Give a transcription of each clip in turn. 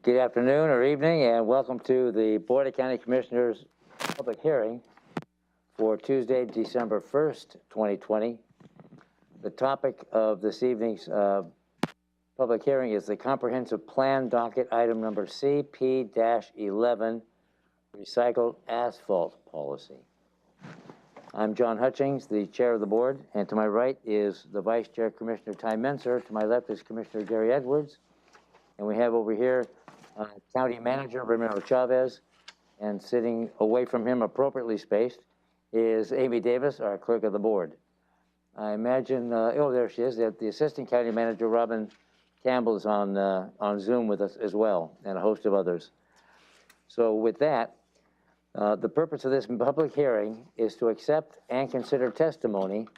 Good afternoon or evening, and welcome to the Board of County Commissioners public hearing for Tuesday, December 1st, 2020. The topic of this evening's public hearing is the Comprehensive Plan Docket Item Number CP-11, Recycled Asphalt Policy. I'm John Hutchings, the chair of the board, and to my right is the Vice Chair, Commissioner Ty Menser. To my left is Commissioner Gary Edwards. And we have over here County Manager Ramiro Chavez, and sitting away from him, appropriately spaced, is Amy Davis, our clerk of the board. I imagine, oh, there she is. The Assistant County Manager, Robin Campbell, is on Zoom with us as well, and a host of others. So with that, the purpose of this public hearing is to accept and consider testimony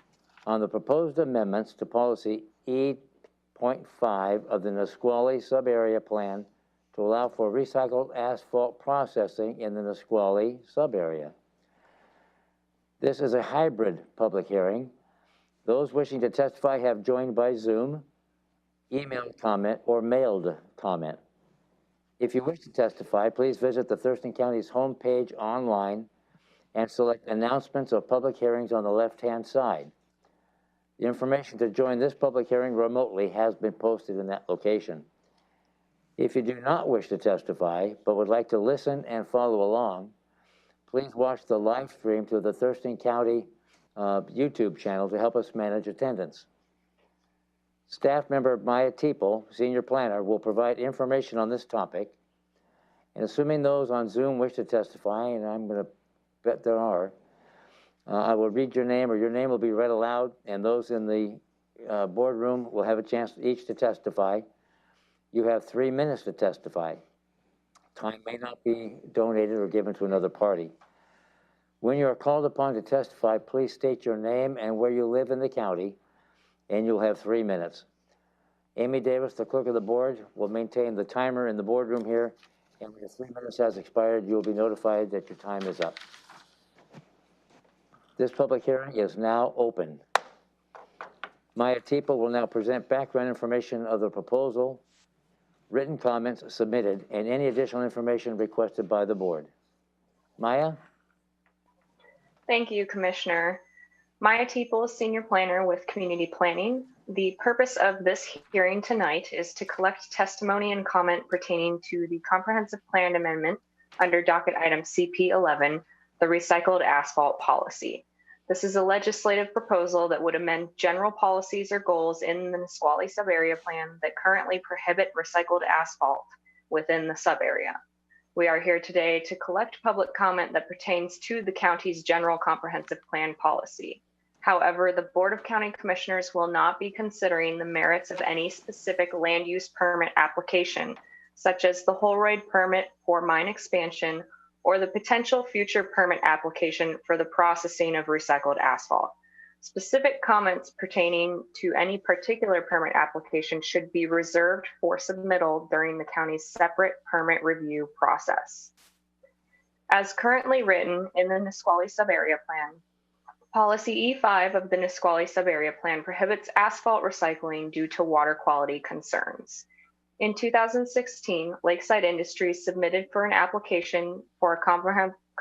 on the proposed amendments to Policy E.5 of the Nisqually Sub-Area Plan to allow for recycled asphalt processing in the Nisqually sub-area. This is a hybrid public hearing. Those wishing to testify have joined by Zoom, emailed comment, or mailed comment. If you wish to testify, please visit the Thurston County's homepage online and select announcements of public hearings on the left-hand side. The information to join this public hearing remotely has been posted in that location. If you do not wish to testify, but would like to listen and follow along, please watch the live stream through the Thurston County YouTube channel to help us manage attendance. Staff member Maya Teeple, Senior Planner, will provide information on this topic. And assuming those on Zoom wish to testify, and I'm going to bet there are, I will read your name, or your name will be read aloud, and those in the boardroom will have a chance each to testify. You have 3 minutes to testify. Time may not be donated or given to another party. When you are called upon to testify, please state your name and where you live in the county, and you'll have 3 minutes. Amy Davis, the clerk of the board, will maintain the timer in the boardroom here, and when your 3 minutes has expired, you will be notified that your time is up. This public hearing is now open. Maya Teeple will now present background information of the proposal, written comments submitted, and any additional information requested by the board. Maya? Thank you, Commissioner. Maya Teeple, Senior Planner with Community Planning. The purpose of this hearing tonight is to collect testimony and comment pertaining to the Comprehensive Plan Amendment under Docket Item CP11, the Recycled Asphalt Policy. This is a legislative proposal that would amend general policies or goals in the Nisqually Sub-Area Plan that currently prohibit recycled asphalt within the sub-area. We are here today to collect public comment that pertains to the county's general comprehensive plan policy. However, the Board of County Commissioners will not be considering the merits of any specific land use permit application, such as the Holroyd permit for mine expansion or the potential future permit application for the processing of recycled asphalt. Specific comments pertaining to any particular permit application should be reserved for submittal during the county's separate permit review process. As currently written in the Nisqually Sub-Area Plan, Policy E5 of the Nisqually Sub-Area Plan prohibits asphalt recycling due to water quality concerns. In 2016, Lakeside Industries submitted for an application for a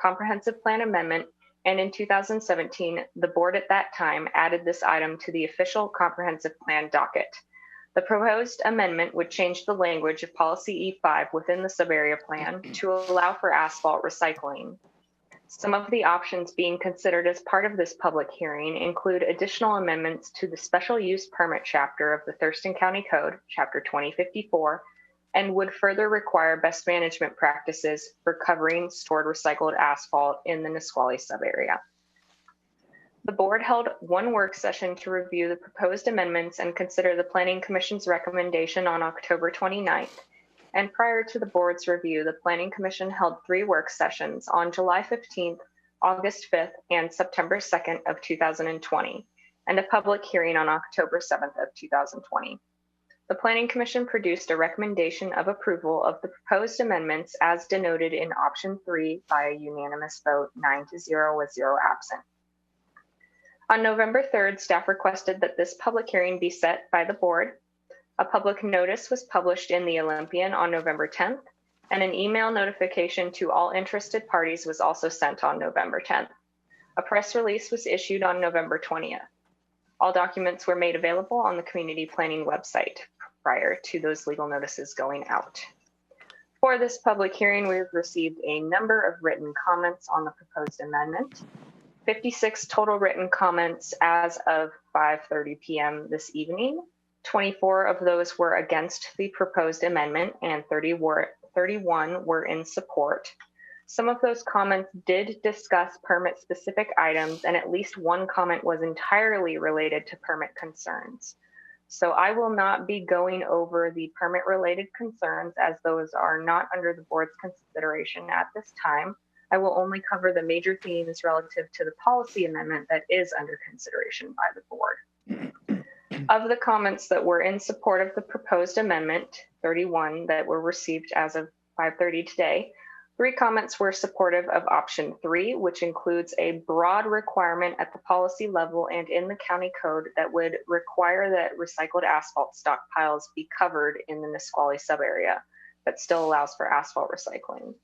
comprehensive plan amendment, and in 2017, the board at that time added this item to the official comprehensive plan docket. The proposed amendment would change the language of Policy E5 within the sub-area plan to allow for asphalt recycling. Some of the options being considered as part of this public hearing include additional amendments to the special use permit chapter of the Thurston County Code, Chapter 2054, and would further require best management practices for covering stored recycled asphalt in the Nisqually sub-area. The board held one work session to review the proposed amendments and consider the Planning Commission's recommendation on October 29th. And prior to the board's review, the Planning Commission held 3 work sessions on July 15th, August 5th, and September 2nd of 2020, and a public hearing on October 7th of 2020. The Planning Commission produced a recommendation of approval of the proposed amendments as denoted in option 3 by a unanimous vote, 9-0 with 0 absent. On November 3rd, staff requested that this public hearing be set by the board. A public notice was published in the Olympian on November 10th, and an email notification to all interested parties was also sent on November 10th. A press release was issued on November 20th. All documents were made available on the community planning website prior to those legal notices going out. For this public hearing, we've received a number of written comments on the proposed amendment. 56 total written comments as of 5:30 p.m. this evening. 24 of those were against the proposed amendment and 31 were in support. Some of those comments did discuss permit-specific items, and at least one comment was entirely related to permit concerns. So I will not be going over the permit-related concerns, as those are not under the board's consideration at this time. I will only cover the major themes relative to the policy amendment that is under consideration by the board. Of the comments that were in support of the proposed amendment, 31 that were received as of 5:30 today, 3 comments were supportive of option 3, which includes a broad requirement at the policy level and in the county code that would require that recycled asphalt stockpiles be covered in the Nisqually subarea, but still allows for asphalt recycling.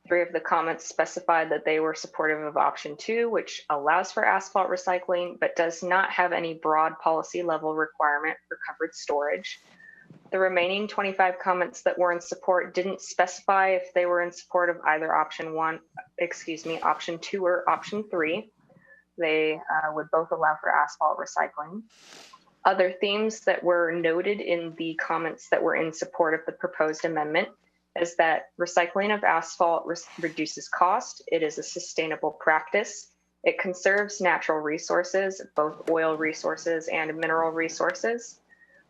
3 of the comments specified that they were supportive of option 2, which allows for asphalt recycling, but does not have any broad policy level requirement for covered storage. The remaining 25 comments that were in support didn't specify if they were in support of either option 2 or option 3. They would both allow for asphalt recycling. Other themes that were noted in the comments that were in support of the proposed amendment is that recycling of asphalt reduces cost. It is a sustainable practice. It conserves natural resources, both oil resources and mineral resources.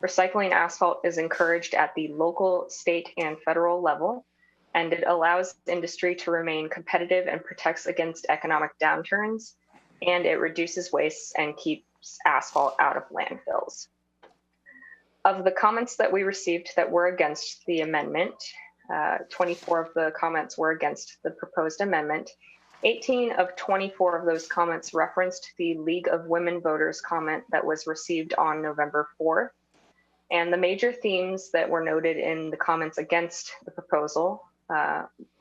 Recycling asphalt is encouraged at the local, state, and federal level, and it allows industry to remain competitive and protects against economic downturns, and it reduces waste and keeps asphalt out of landfills. Of the comments that we received that were against the amendment, 24 of the comments were against the proposed amendment. 18 of 24 of those comments referenced the League of Women Voters comment that was received on November 4th. And the major themes that were noted in the comments against the proposal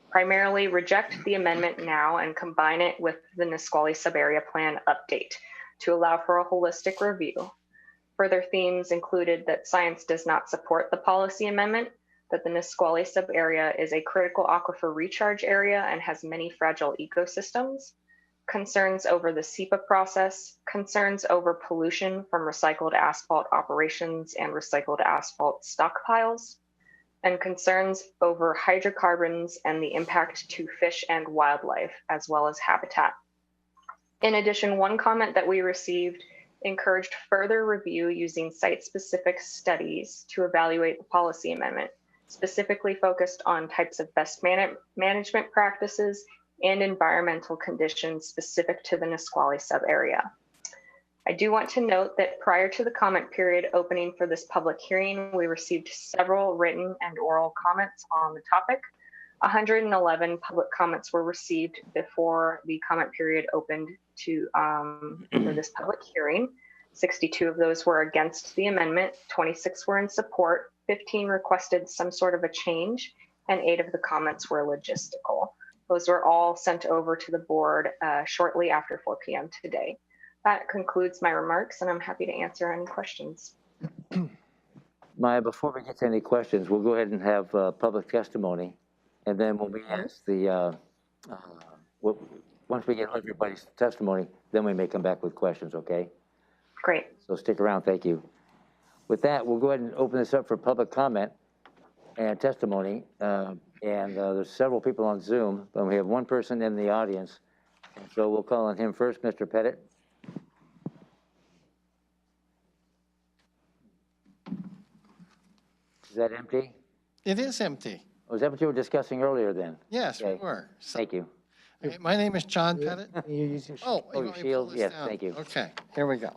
primarily reject the amendment now and combine it with the Nisqually Subarea Plan update to allow for a holistic review. Further themes included that science does not support the policy amendment, that the Nisqually subarea is a critical aquifer recharge area and has many fragile ecosystems, concerns over the SEPA process, concerns over pollution from recycled asphalt operations and recycled asphalt stockpiles, and concerns over hydrocarbons and the impact to fish and wildlife, as well as habitat. In addition, one comment that we received encouraged further review using site-specific studies to evaluate the policy amendment, specifically focused on types of best management practices and environmental conditions specific to the Nisqually subarea. I do want to note that prior to the comment period opening for this public hearing, we received several written and oral comments on the topic. 111 public comments were received before the comment period opened for this public hearing. 62 of those were against the amendment, 26 were in support, 15 requested some sort of a change, and 8 of the comments were logistical. Those were all sent over to the board shortly after 4 p.m. today. That concludes my remarks, and I'm happy to answer any questions. Maya, before we get to any questions, we'll go ahead and have public testimony. And then when we ask once we get everybody's testimony, then we may come back with questions, okay? Great. So stick around, thank you. With that, we'll go ahead and open this up for public comment and testimony. There's several people on Zoom, but we have one person in the audience. So we'll call on him first, Mr. Pettit. Is that empty? It is empty. Oh, is that what you were discussing earlier then? Yes, Okay. we were. So, Thank you. okay, my name is John Pettit. You use your, Oh, you your want me to pull shield? this Yes, down? thank you. Okay, here we go.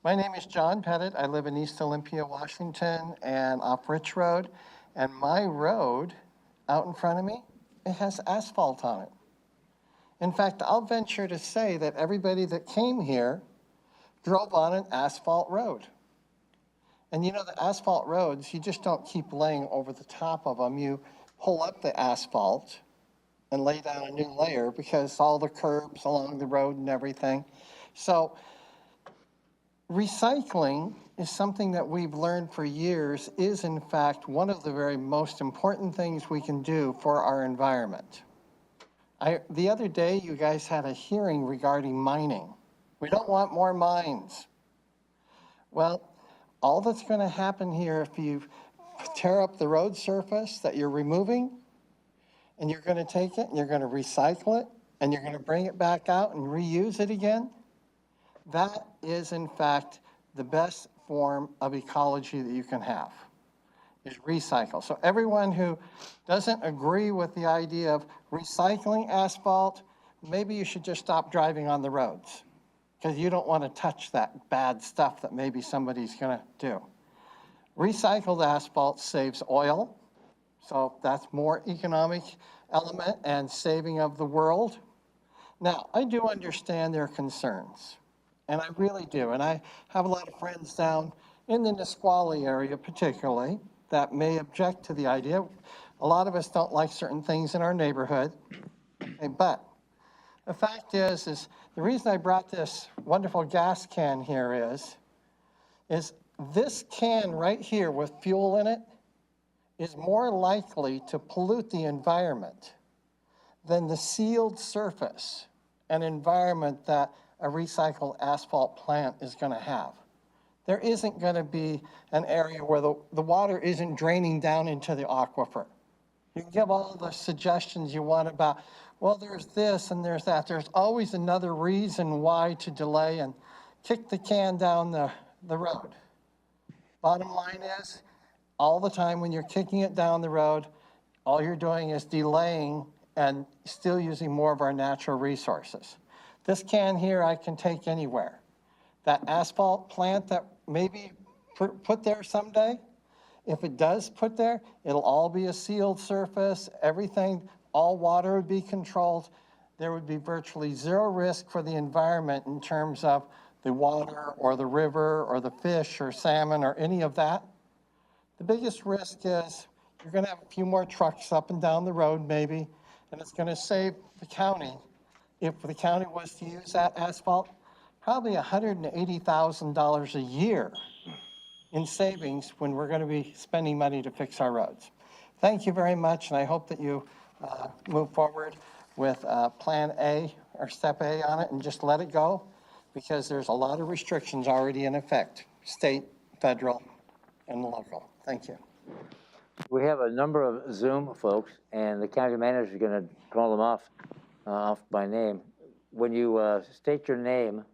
My name is John Pettit. I live in East Olympia, Washington, and off Rich Road. And my road out in front of me, it has asphalt on it. In fact, I'll venture to say that everybody that came here drove on an asphalt road. And you know, the asphalt roads, you just don't keep laying over the top of them. You pull up the asphalt and lay down a new layer because all the curbs along the road and everything. So recycling is something that we've learned for years is in fact one of the very most important things we can do for our environment. The other day, you guys had a hearing regarding mining. We don't want more mines. Well, all that's going to happen here if you tear up the road surface that you're removing, and you're going to take it and you're going to recycle it and you're going to bring it back out and reuse it again, that is in fact the best form of ecology that you can have, is recycle. So everyone who doesn't agree with the idea of recycling asphalt, maybe you should just stop driving on the roads because you don't want to touch that bad stuff that maybe somebody's going to do. Recycled asphalt saves oil, so that's more economic element and saving of the world. Now, I do understand their concerns, and I really do. And I have a lot of friends down in the Nisqually area particularly that may object to the idea. A lot of us don't like certain things in our neighborhood, okay, but the fact is the reason I brought this wonderful gas can here is this can right here with fuel in it is more likely to pollute the environment than the sealed surface and environment that a recycled asphalt plant is going to have. There isn't going to be an area where the water isn't draining down into the aquifer. You can give all the suggestions you want about, well, there's this and there's that. There's always another reason why to delay and kick the can down the road. Bottom line is, all the time when you're kicking it down the road, all you're doing is delaying and still using more of our natural resources. This can here I can take anywhere. That asphalt plant that maybe put there someday, if it does put there, it'll all be a sealed surface, everything, all water would be controlled. There would be virtually zero risk for the environment in terms of the water or the river or the fish or salmon or any of that. The biggest risk is you're going to have a few more trucks up and down the road maybe, and it's going to save the county, if the county was to use that asphalt, probably $180,000 a year in savings when we're going to be spending money to fix our roads. Thank you very much, and I hope that you move forward with Plan A or Step A on it and just let it go, because there's a lot of restrictions already in effect, state, federal, and local. Thank you. We have a number of Zoom folks, and the county manager is going to call them off by name. When you state your name,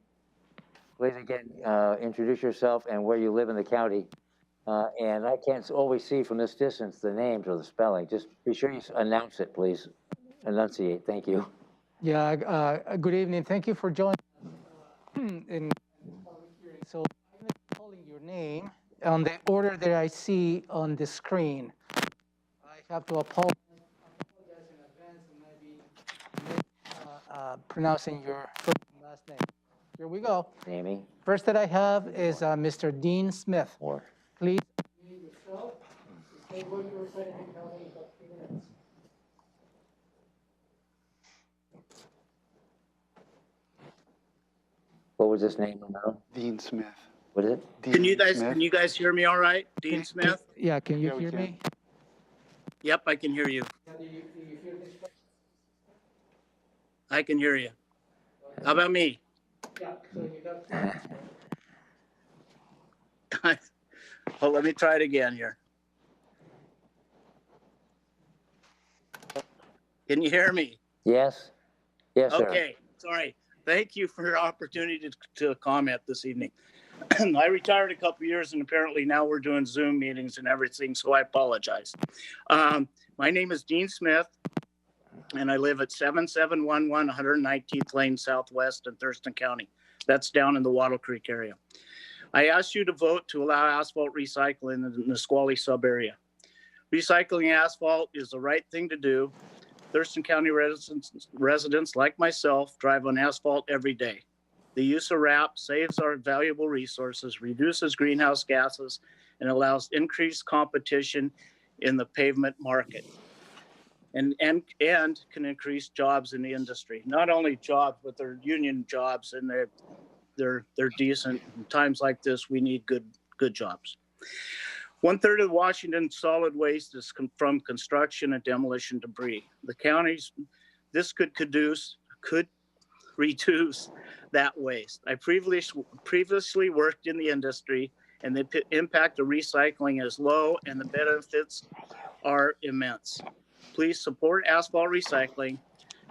please again introduce yourself and where you live in the county. And I can't always see from this distance the names or the spelling. Just be sure you announce it, please. Enunciate. Thank you. Yeah, good evening. Thank you for joining. So I'm calling your name on the order that I see on the screen. I have to apologize in advance and maybe pronouncing your first and last name. Here we go. Amy. First that I have is Mr. Dean Smith. Or Please introduce yourself. Say what you were saying in about 3 minutes. what was his name? Romero? Dean Smith. What is it? Dean Can Smith. you guys hear me all right? Dean Smith? Yeah, can you Yeah, we hear can. me? Yep, I can hear you. Do you hear this? I can hear you. How about me? Yeah, so you got. Well, let me try it again here. Can you hear me? Yes. Yes, sir. Okay, sorry. Thank you for your opportunity to comment this evening. I retired a couple years and apparently now we're doing Zoom meetings and everything, so I apologize. My name is Dean Smith and I live at 7711 119th Lane Southwest in Thurston County. That's down in the Wattle Creek area. I asked you to vote to allow asphalt recycling in the Nisqually sub-area. Recycling asphalt is the right thing to do. Thurston County residents like myself drive on asphalt every day. The use of RAP saves our valuable resources, reduces greenhouse gases, and allows increased competition in the pavement market. And can increase jobs in the industry. Not only jobs, but they're union jobs, and they're decent. In times like this, we need good jobs. 1/3 of Washington solid waste is from construction and demolition debris. The counties, this could reduce that waste. I previously worked in the industry, and the impact of recycling is low, and the benefits are immense. Please support asphalt recycling.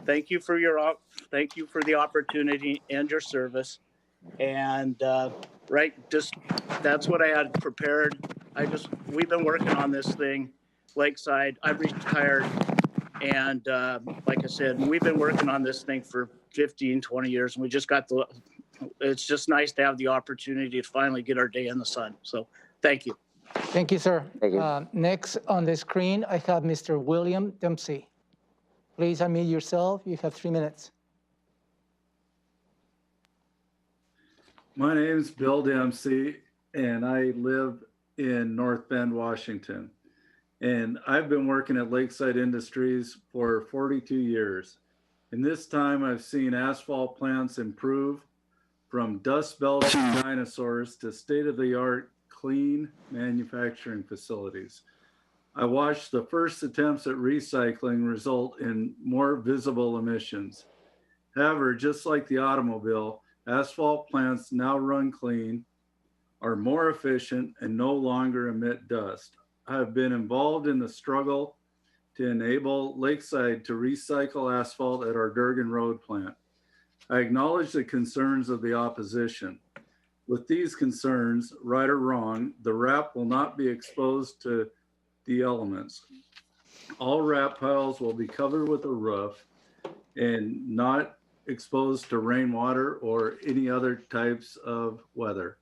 Thank you for the opportunity and your service. And that's what I had prepared. We've been working on this thing, Lakeside. I've retired, and like I said, we've been working on this thing for 15, 20 years, and we just it's just nice to have the opportunity to finally get our day in the sun. So thank you. Thank you, sir. Thank you. Next on the screen, I have Mr. William Dempsey. Please unmute yourself. You have 3 minutes. My name is Bill Dempsey, and I live in North Bend, Washington. And I've been working at Lakeside Industries for 42 years. In this time, I've seen asphalt plants improve from dust-belching dinosaurs to state-of-the-art clean manufacturing facilities. I watched the first attempts at recycling result in more visible emissions. However, just like the automobile, asphalt plants now run clean, are more efficient, and no longer emit dust. I have been involved in the struggle to enable Lakeside to recycle asphalt at our Durgan Road plant. I acknowledge the concerns of the opposition. With these concerns, right or wrong, the wrap will not be exposed to the elements. All wrap piles will be covered with a roof and not exposed to rainwater or any other types of weather.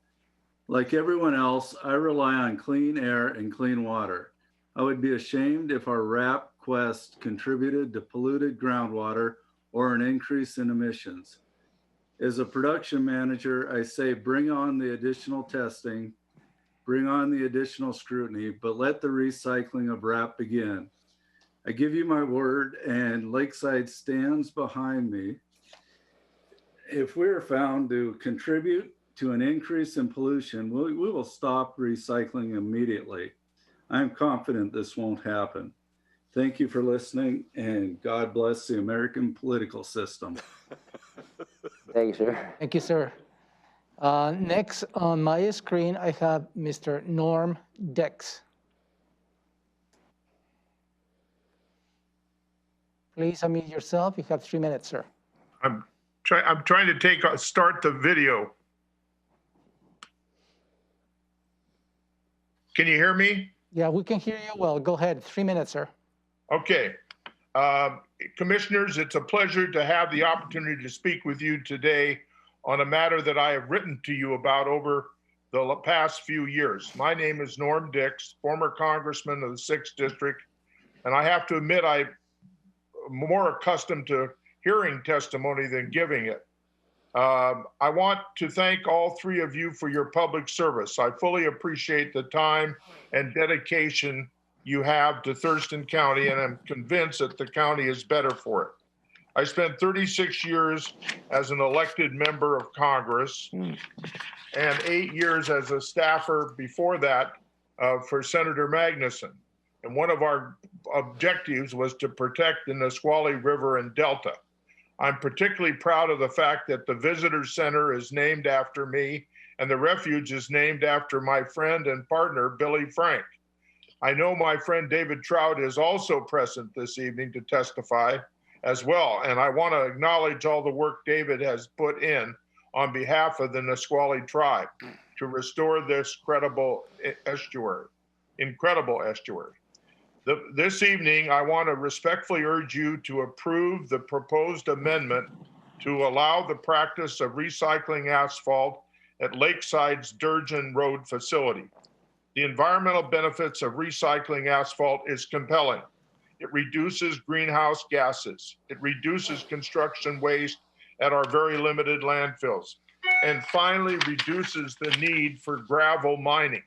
Like everyone else, I rely on clean air and clean water. I would be ashamed if our wrap quest contributed to polluted groundwater or an increase in emissions. As a production manager, I say bring on the additional testing, bring on the additional scrutiny, but let the recycling of wrap begin. I give you my word, and Lakeside stands behind me. If we're found to contribute to an increase in pollution, we will stop recycling immediately. I'm confident this won't happen. Thank you for listening, and God bless the American political system. Thank you, sir. Thank you, sir. Next on my screen, I have Mr. Norm Dex. Please unmute yourself. You have 3 minutes, sir. I'm trying to start the video. Can you hear me? Yeah, we can hear you well. Go ahead. 3 minutes, sir. Okay. Commissioners, it's a pleasure to have the opportunity to speak with you today on a matter that I have written to you about over the past few years. My name is Norm Dix, former congressman of the 6th District, and I have to admit I'm more accustomed to hearing testimony than giving it. I want to thank all three of you for your public service. I fully appreciate the time and dedication you have to Thurston County, and I'm convinced that the county is better for it. I spent 36 years as an elected member of Congress and 8 years as a staffer before that for Senator Magnuson. And one of our objectives was to protect the Nisqually River and Delta. I'm particularly proud of the fact that the Visitor Center is named after me and the refuge is named after my friend and partner, Billy Frank. I know my friend David Trout is also present this evening to testify as well. And I want to acknowledge all the work David has put in on behalf of the Nisqually tribe to restore this incredible estuary. This evening, I want to respectfully urge you to approve the proposed amendment to allow the practice of recycling asphalt at Lakeside's Durgan Road facility. The environmental benefits of recycling asphalt is compelling. It reduces greenhouse gases. It reduces construction waste at our very limited landfills. And finally, reduces the need for gravel mining.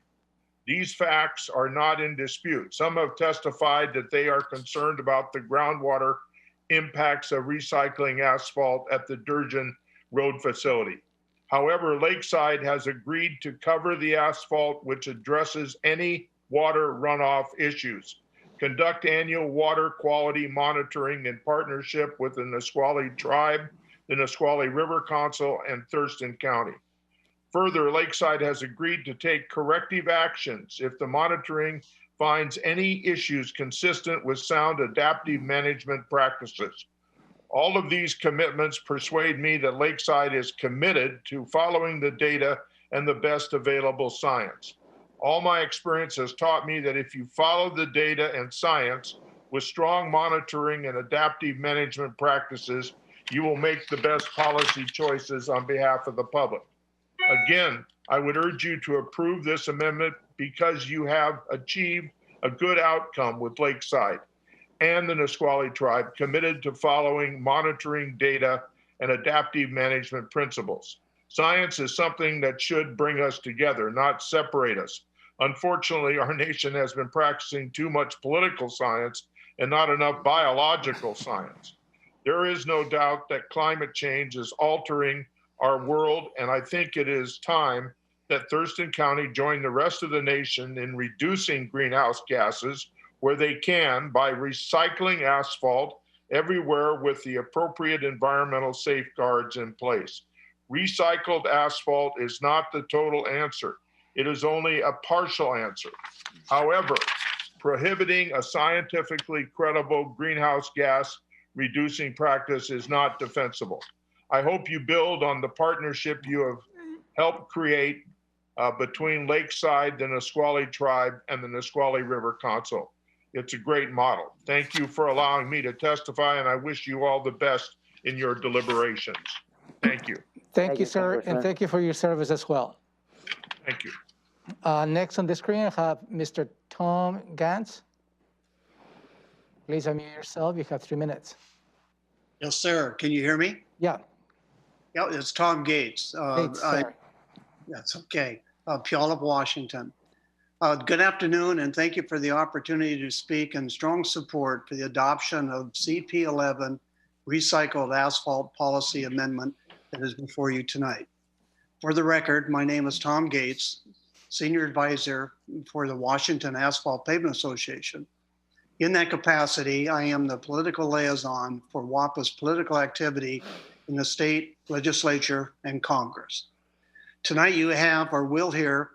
These facts are not in dispute. Some have testified that they are concerned about the groundwater impacts of recycling asphalt at the Durgan Road facility. However, Lakeside has agreed to cover the asphalt, which addresses any water runoff issues, conduct annual water quality monitoring in partnership with the Nisqually Tribe, the Nisqually River Council, and Thurston County. Further, Lakeside has agreed to take corrective actions if the monitoring finds any issues consistent with sound adaptive management practices. All of these commitments persuade me that Lakeside is committed to following the data and the best available science. All my experience has taught me that if you follow the data and science with strong monitoring and adaptive management practices, you will make the best policy choices on behalf of the public. Again, I would urge you to approve this amendment because you have achieved a good outcome with Lakeside and the Nisqually Tribe committed to following monitoring data and adaptive management principles. Science is something that should bring us together, not separate us. Unfortunately, our nation has been practicing too much political science and not enough biological science. There is no doubt that climate change is altering our world, and I think it is time that Thurston County join the rest of the nation in reducing greenhouse gases where they can by recycling asphalt everywhere with the appropriate environmental safeguards in place. Recycled asphalt is not the total answer. It is only a partial answer. However, prohibiting a scientifically credible greenhouse gas reducing practice is not defensible. I hope you build on the partnership you have helped create between Lakeside, the Nisqually Tribe, and the Nisqually River Council. It's a great model. Thank you for allowing me to testify, and I wish you all the best in your deliberations. Thank you. Thank you, sir, Congressman. and thank you for your service as well. Thank you. Next on the screen, I have Mr. Tom Gantz. Please unmute yourself. You have 3 minutes. Yes, sir. Can you hear me? Yeah. Yeah, it's Tom Gates. Sorry. That's okay. Puyallup, Washington. Good afternoon, and thank you for the opportunity to speak in strong support for the adoption of CP11 Recycled Asphalt Policy Amendment that is before you tonight. For the record, my name is Tom Gates, Senior Advisor for the Washington Asphalt Pavement Association. In that capacity, I am the political liaison for WAPA's political activity in the state legislature and Congress. Tonight you have or will hear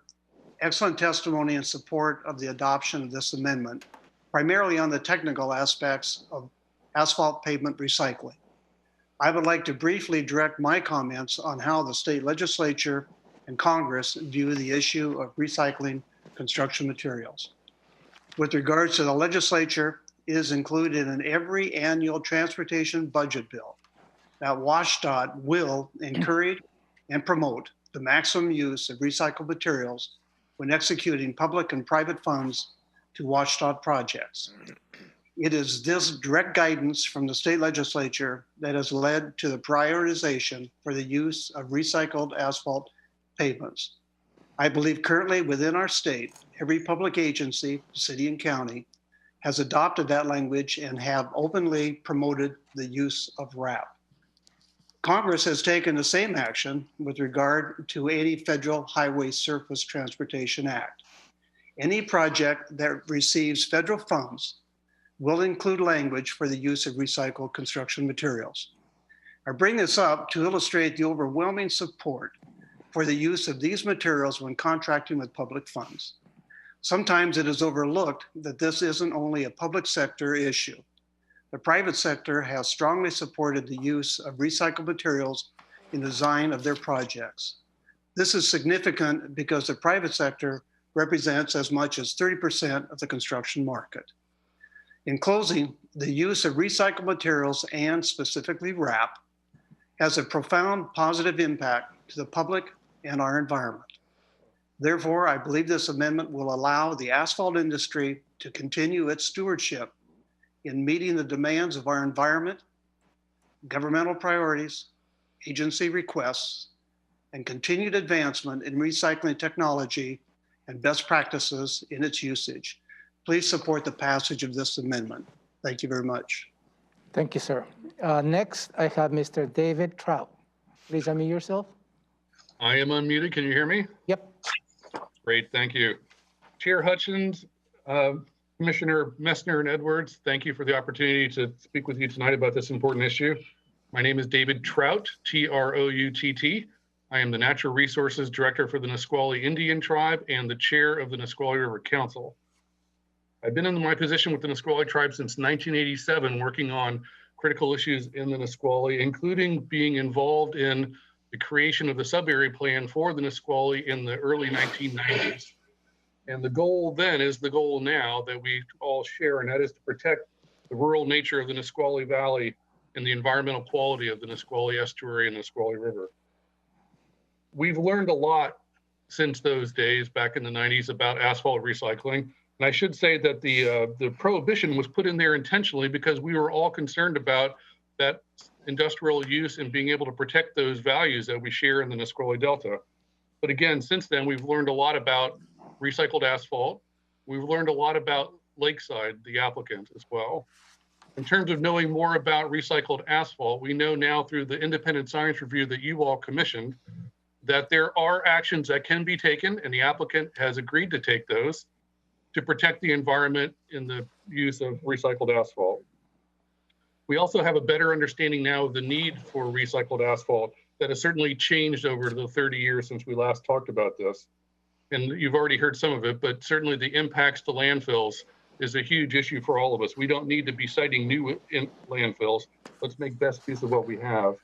excellent testimony in support of the adoption of this amendment, primarily on the technical aspects of asphalt pavement recycling. I would like to briefly direct my comments on how the state legislature and Congress view the issue of recycling construction materials. With regards to the legislature, it is included in every annual transportation budget bill that WashDOT will encourage and promote the maximum use of recycled materials when executing public and private funds to WashDOT projects. It is this direct guidance from the state legislature that has led to the prioritization for the use of recycled asphalt pavements. I believe currently within our state, every public agency, city and county, has adopted that language and have openly promoted the use of RAP. Congress has taken the same action with regard to any Federal Highway Surface Transportation Act. Any project that receives federal funds will include language for the use of recycled construction materials. I bring this up to illustrate the overwhelming support for the use of these materials when contracting with public funds. Sometimes it is overlooked that this isn't only a public sector issue. The private sector has strongly supported the use of recycled materials in the design of their projects. This is significant because the private sector represents as much as 30% of the construction market. In closing, the use of recycled materials and specifically RAP has a profound positive impact to the public and our environment. Therefore, I believe this amendment will allow the asphalt industry to continue its stewardship in meeting the demands of our environment, governmental priorities, agency requests, and continued advancement in recycling technology and best practices in its usage. Please support the passage of this amendment. Thank you very much. Thank you, sir. Next, I have Mr. David Trout. Please unmute yourself. I am unmuted. Can you hear me? Yep. Great, thank you. Chair Hutchins, Commissioner Messner and Edwards, thank you for the opportunity to speak with you tonight about this important issue. My name is David Trout, T-R-O-U-T-T. I am the Natural Resources Director for the Nisqually Indian Tribe and the Chair of the Nisqually River Council. I've been in my position with the Nisqually Tribe since 1987, working on critical issues in the Nisqually, including being involved in the creation of the sub-area plan for the Nisqually in the early 1990s. And the goal then is the goal now that we all share, and that is to protect the rural nature of the Nisqually Valley and the environmental quality of the Nisqually Estuary and the Nisqually River. We've learned a lot since those days back in the 90s about asphalt recycling. And I should say that the prohibition was put in there intentionally because we were all concerned about that industrial use and being able to protect those values that we share in the Nisqually Delta. But again, since then, we've learned a lot about recycled asphalt. We've learned a lot about Lakeside, the applicant, as well. In terms of knowing more about recycled asphalt, we know now through the independent science review that you all commissioned that there are actions that can be taken, and the applicant has agreed to take those to protect the environment in the use of recycled asphalt. We also have a better understanding now of the need for recycled asphalt that has certainly changed over the 30 years since we last talked about this. And you've already heard some of it, but certainly the impacts to landfills is a huge issue for all of us. We don't need to be citing new landfills. Let's make best use of what we have.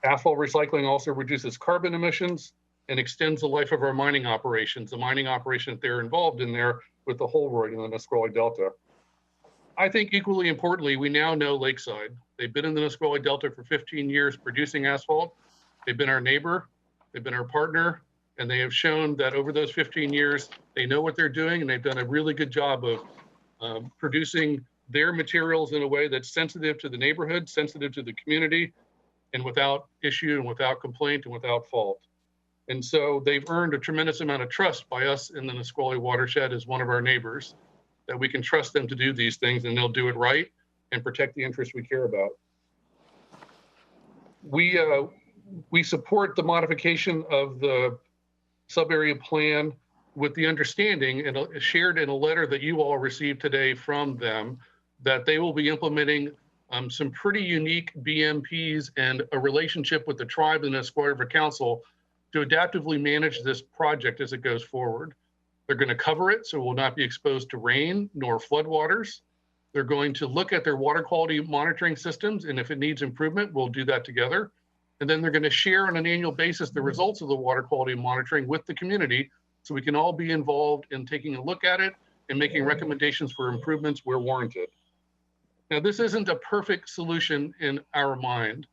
Asphalt recycling also reduces carbon emissions and extends the life of our mining operations, the mining operation that they're involved in there with the Holroyd and the Nisqually Delta. I think equally importantly, we now know Lakeside. They've been in the Nisqually Delta for 15 years producing asphalt. They've been our neighbor, they've been our partner, and they have shown that over those 15 years, they know what they're doing, and they've done a really good job of producing their materials in a way that's sensitive to the neighborhood, sensitive to the community, and without issue and without complaint and without fault. And so they've earned a tremendous amount of trust by us in the Nisqually watershed as one of our neighbors, that we can trust them to do these things and they'll do it right and protect the interests we care about. We support the modification of the sub-area plan with the understanding, and shared in a letter that you all received today from them, that they will be implementing some pretty unique BMPs and a relationship with the tribe and the Nisqually River Council to adaptively manage this project as it goes forward. They're going to cover it so it will not be exposed to rain nor floodwaters. They're going to look at their water quality monitoring systems, and if it needs improvement, we'll do that together. And then they're going to share on an annual basis the results of the water quality monitoring with the community so we can all be involved in taking a look at it and making recommendations for improvements where warranted. Now, this isn't a perfect solution in our mind.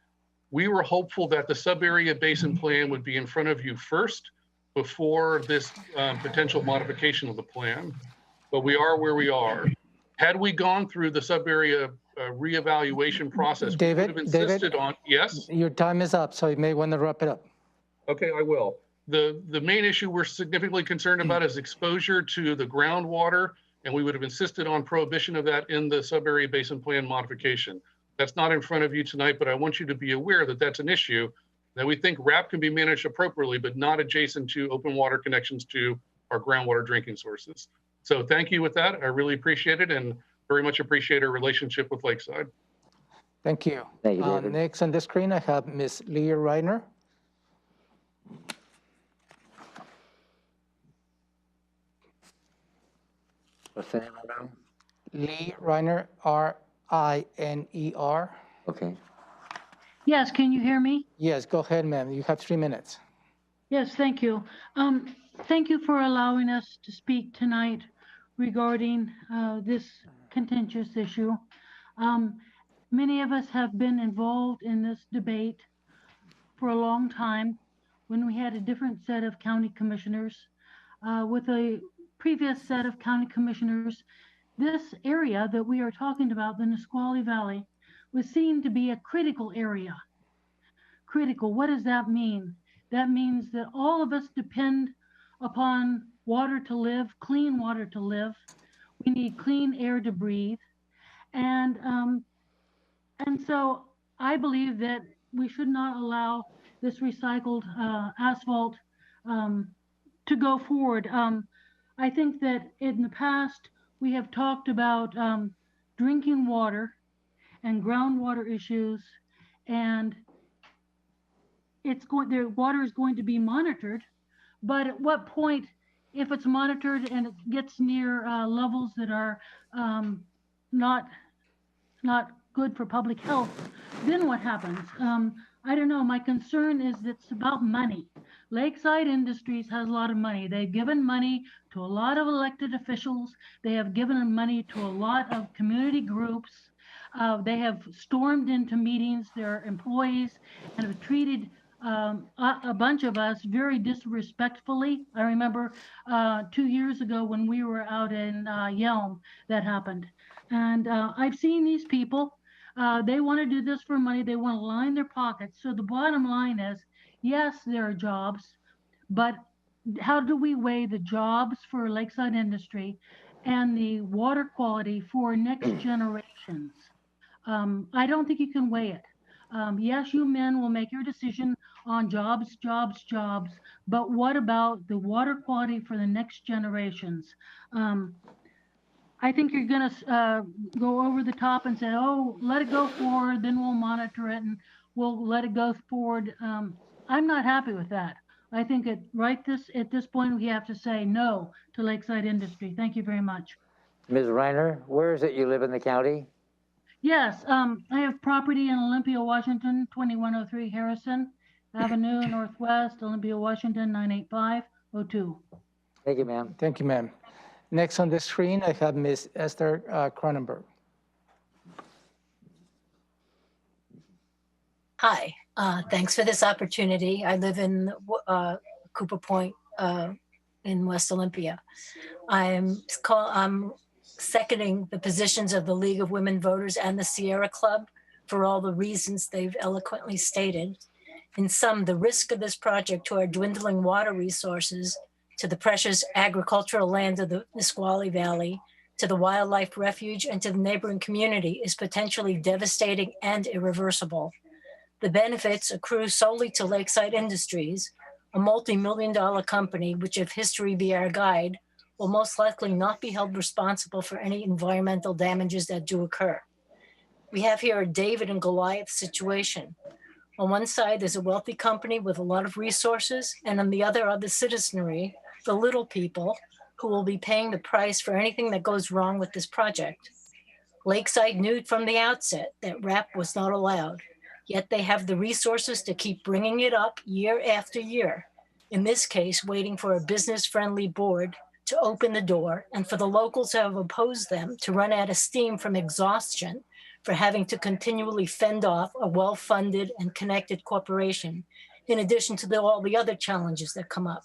We were hopeful that the sub-area basin plan would be in front of you first before this potential modification of the plan, but we are where we are. Had we gone through the sub-area reevaluation process, David, we would have insisted on, yes? Your time is up, so you may want to wrap it up. Okay, I will. The main issue we're significantly concerned about is exposure to the groundwater, and we would have insisted on prohibition of that in the sub-area basin plan modification. That's not in front of you tonight, but I want you to be aware that that's an issue, that we think RAP can be managed appropriately, but not adjacent to open water connections to our groundwater drinking sources. So thank you with that. I really appreciate it and very much appreciate our relationship with Lakeside. Thank you. Thank you, David. Next on the screen, I have Ms. Leah Reiner. What's the name of that? Lee Reiner, R-I-N-E-R. Okay. Yes, can you hear me? Yes, go ahead, ma'am. You have 3 minutes. Yes, thank you. Thank you for allowing us to speak tonight regarding this contentious issue. Many of us have been involved in this debate for a long time when we had a different set of county commissioners. With a previous set of county commissioners, this area that we are talking about, the Nisqually Valley, was seen to be a critical area. Critical, what does that mean? That means that all of us depend upon water to live, clean water to live. We need clean air to breathe. And so I believe that we should not allow this recycled asphalt to go forward. I think that in the past, we have talked about drinking water and groundwater issues, and the water is going to be monitored. But at what point, if it's monitored and it gets near levels that are not good for public health, then what happens? I don't know. My concern is it's about money. Lakeside Industries has a lot of money. They've given money to a lot of elected officials. They have given money to a lot of community groups. They have stormed into meetings, their employees, and have treated a bunch of us very disrespectfully. I remember 2 years ago when we were out in Yelm, that happened. And I've seen these people. They want to do this for money. They want to line their pockets. So the bottom line is, yes, there are jobs, but how do we weigh the jobs for Lakeside Industry and the water quality for next generations? I don't think you can weigh it. Yes, you men will make your decision on jobs, but what about the water quality for the next generations? I think you're going to go over the top and say, oh, let it go forward, then we'll monitor it and we'll let it go forward. I'm not happy with that. I think at this point, we have to say no to Lakeside Industry. Thank you very much. Ms. Reiner, where is it you live in the county? Yes, I have property in Olympia, Washington, 2103 Harrison Avenue, Northwest, Olympia, Washington, 98502. Thank you, ma'am. Thank you, ma'am. Next on the screen, I have Ms. Esther Cronenberg. Hi, thanks for this opportunity. I live in Cooper Point in West Olympia. I'm seconding the positions of the League of Women Voters and the Sierra Club for all the reasons they've eloquently stated. In sum, the risk of this project to our dwindling water resources, to the precious agricultural land of the Nisqually Valley, to the wildlife refuge, and to the neighboring community is potentially devastating and irreversible. The benefits accrue solely to Lakeside Industries, a multi-million-dollar company which, if history be our guide, will most likely not be held responsible for any environmental damages that do occur. We have here a David and Goliath situation. On one side, there's a wealthy company with a lot of resources, and on the other are the citizenry, the little people, who will be paying the price for anything that goes wrong with this project. Lakeside knew from the outset that RAP was not allowed, yet they have the resources to keep bringing it up year after year. In this case, waiting for a business-friendly board to open the door and for the locals who have opposed them to run out of steam from exhaustion for having to continually fend off a well-funded and connected corporation, in addition to all the other challenges that come up.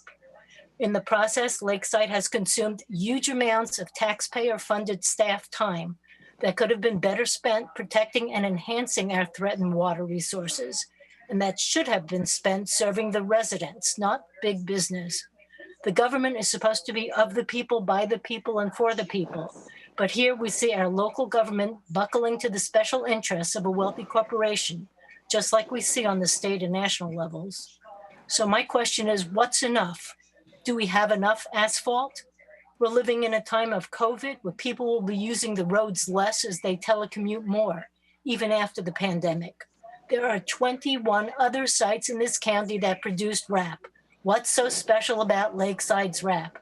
In the process, Lakeside has consumed huge amounts of taxpayer-funded staff time that could have been better spent protecting and enhancing our threatened water resources, and that should have been spent serving the residents, not big business. The government is supposed to be of the people, by the people, and for the people. But here we see our local government buckling to the special interests of a wealthy corporation, just like we see on the state and national levels. So my question is, what's enough? Do we have enough asphalt? We're living in a time of COVID where people will be using the roads less as they telecommute more, even after the pandemic. There are 21 other sites in this county that produced RAP. What's so special about Lakeside's RAP?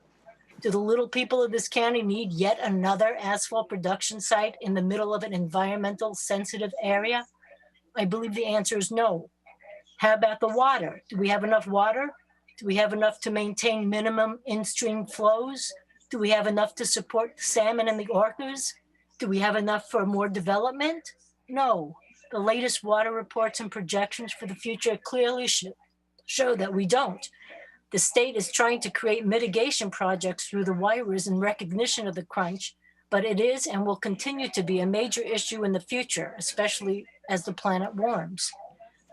Do the little people of this county need yet another asphalt production site in the middle of an environmental sensitive area? I believe the answer is no. How about the water? Do we have enough water? Do we have enough to maintain minimum in-stream flows? Do we have enough to support the salmon and the orcas? Do we have enough for more development? No. The latest water reports and projections for the future clearly show that we don't. The state is trying to create mitigation projects through the wires in recognition of the crunch, but it is and will continue to be a major issue in the future, especially as the planet warms.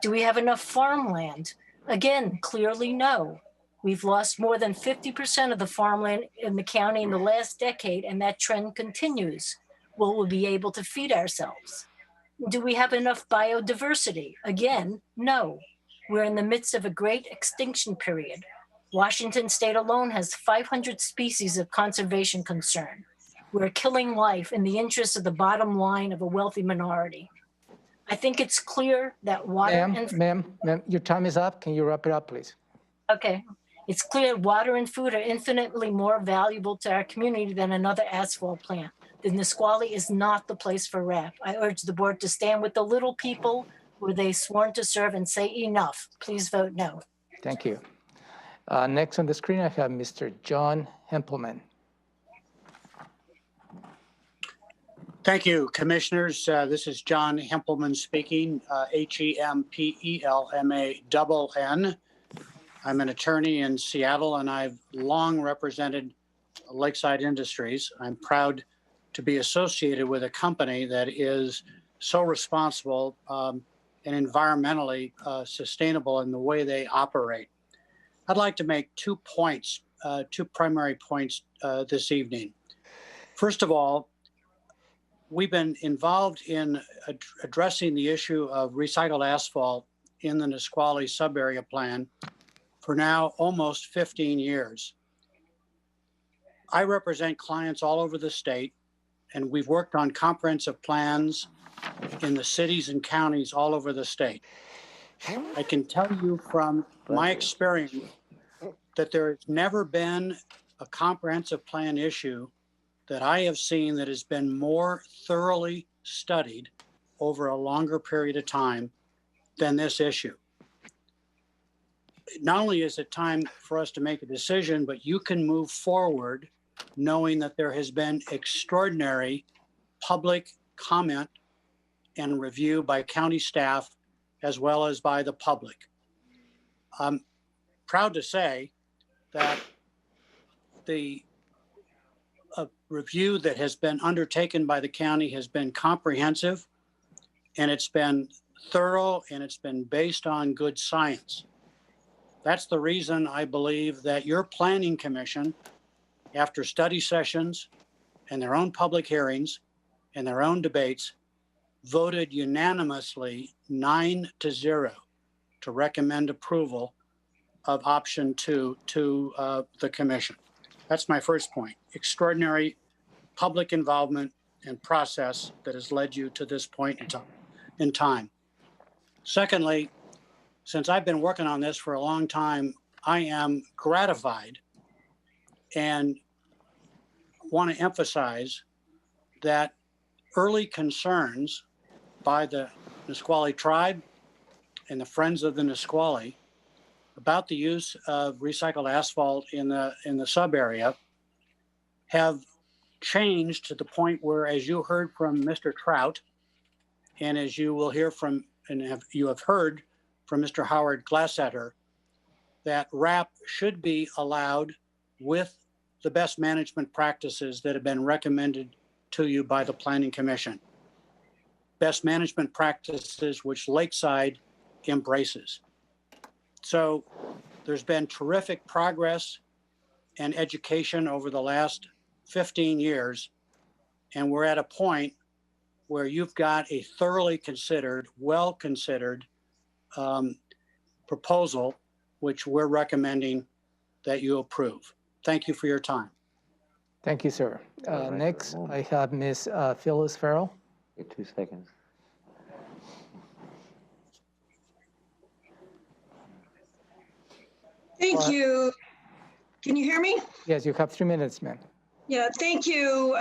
Do we have enough farmland? Again, clearly no. We've lost more than 50% of the farmland in the county in the last decade, and that trend continues. Will we be able to feed ourselves? Do we have enough biodiversity? Again, no. We're in the midst of a great extinction period. Washington state alone has 500 species of conservation concern. We're killing life in the interest of the bottom line of a wealthy minority. I think it's clear that water Ma'am, your time is up. Can you wrap it up, please? Okay. It's clear water and food are infinitely more valuable to our community than another asphalt plant. The Nisqually is not the place for RAP. I urge the board to stand with the little people who they sworn to serve and say enough. Please vote no. Thank you. Next on the screen, I have Mr. John Hempelman. Thank you, commissioners. This is John Hempelman speaking, Hempelman. I'm an attorney in Seattle, and I've long represented Lakeside Industries. I'm proud to be associated with a company that is so responsible and environmentally sustainable in the way they operate. I'd like to make 2 points, 2 primary points this evening. First of all, we've been involved in addressing the issue of recycled asphalt in the Nisqually sub-area plan for now almost 15 years. I represent clients all over the state, and we've worked on comprehensive plans in the cities and counties all over the state. I can tell you from my experience that there has never been a comprehensive plan issue that I have seen that has been more thoroughly studied over a longer period of time than this issue. Not only is it time for us to make a decision, but you can move forward knowing that there has been extraordinary public comment and review by county staff as well as by the public. I'm proud to say that the review that has been undertaken by the county has been comprehensive, and it's been thorough, and it's been based on good science. That's the reason I believe that your planning commission, after study sessions and their own public hearings and their own debates, voted unanimously 9-0 to recommend approval of option 2 to the commission. That's my first point. Extraordinary public involvement and process that has led you to this point in time. Secondly, since I've been working on this for a long time, I am gratified and want to emphasize that early concerns by the Nisqually tribe and the Friends of the Nisqually about the use of recycled asphalt in the sub area have changed to the point where, as you heard from Mr. Trout, and as you will hear from, and you have heard from Mr. Howard Glasseter, that RAP should be allowed with the best management practices that have been recommended to you by the Planning Commission. Best management practices which Lakeside embraces. So there's been terrific progress and education over the last 15 years, and we're at a point where you've got a thoroughly considered, well-considered proposal, which we're recommending that you approve. Thank you for your time. Thank you, sir. Next, I have Ms. Phyllis Farr. 2 seconds. Thank you. Can you hear me? Yes, you have 3 minutes, ma'am. Yeah, thank you.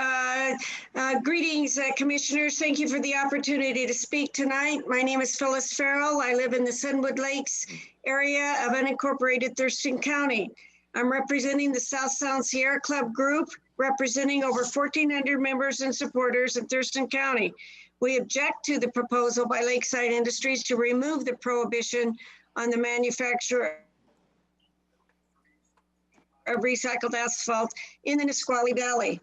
Greetings, commissioners. Thank you for the opportunity to speak tonight. My name is Phyllis Farrell. I live in the Sunwood Lakes area of unincorporated Thurston County. I'm representing the South Sound Sierra Club group, representing over 1,400 members and supporters in Thurston County. We object to the proposal by Lakeside Industries to remove the prohibition on the manufacture of recycled asphalt in the Nisqually Valley.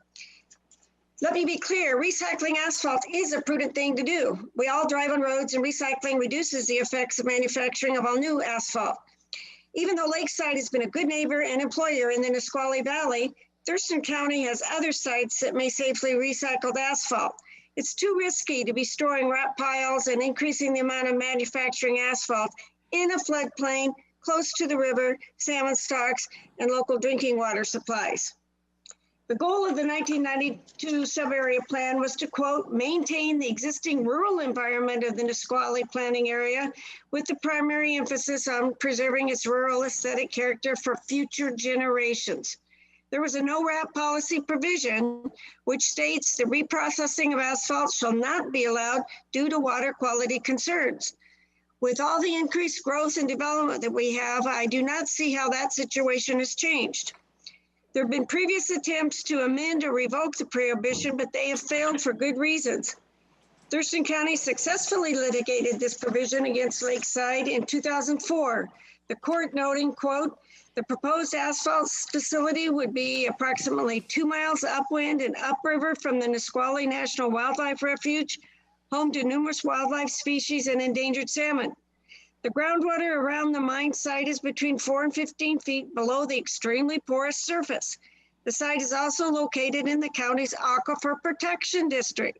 Let me be clear, recycling asphalt is a prudent thing to do. We all drive on roads, and recycling reduces the effects of manufacturing of all new asphalt. Even though Lakeside has been a good neighbor and employer in the Nisqually Valley, Thurston County has other sites that may safely recycle asphalt. It's too risky to be storing rock piles and increasing the amount of manufacturing asphalt in a floodplain close to the river, salmon stocks, and local drinking water supplies. The goal of the 1992 sub-area plan was to, quote, maintain the existing rural environment of the Nisqually planning area with the primary emphasis on preserving its rural aesthetic character for future generations. There was a no-wrap policy provision which states the reprocessing of asphalt shall not be allowed due to water quality concerns. With all the increased growth and development that we have, I do not see how that situation has changed. There have been previous attempts to amend or revoke the prohibition, but they have failed for good reasons. Thurston County successfully litigated this provision against Lakeside in 2004. The court noting, quote, the proposed asphalt facility would be approximately 2 miles upwind and upriver from the Nisqually National Wildlife Refuge, home to numerous wildlife species and endangered salmon. The groundwater around the mine site is between 4 and 15 feet below the extremely porous surface. The site is also located in the county's Aquifer Protection District.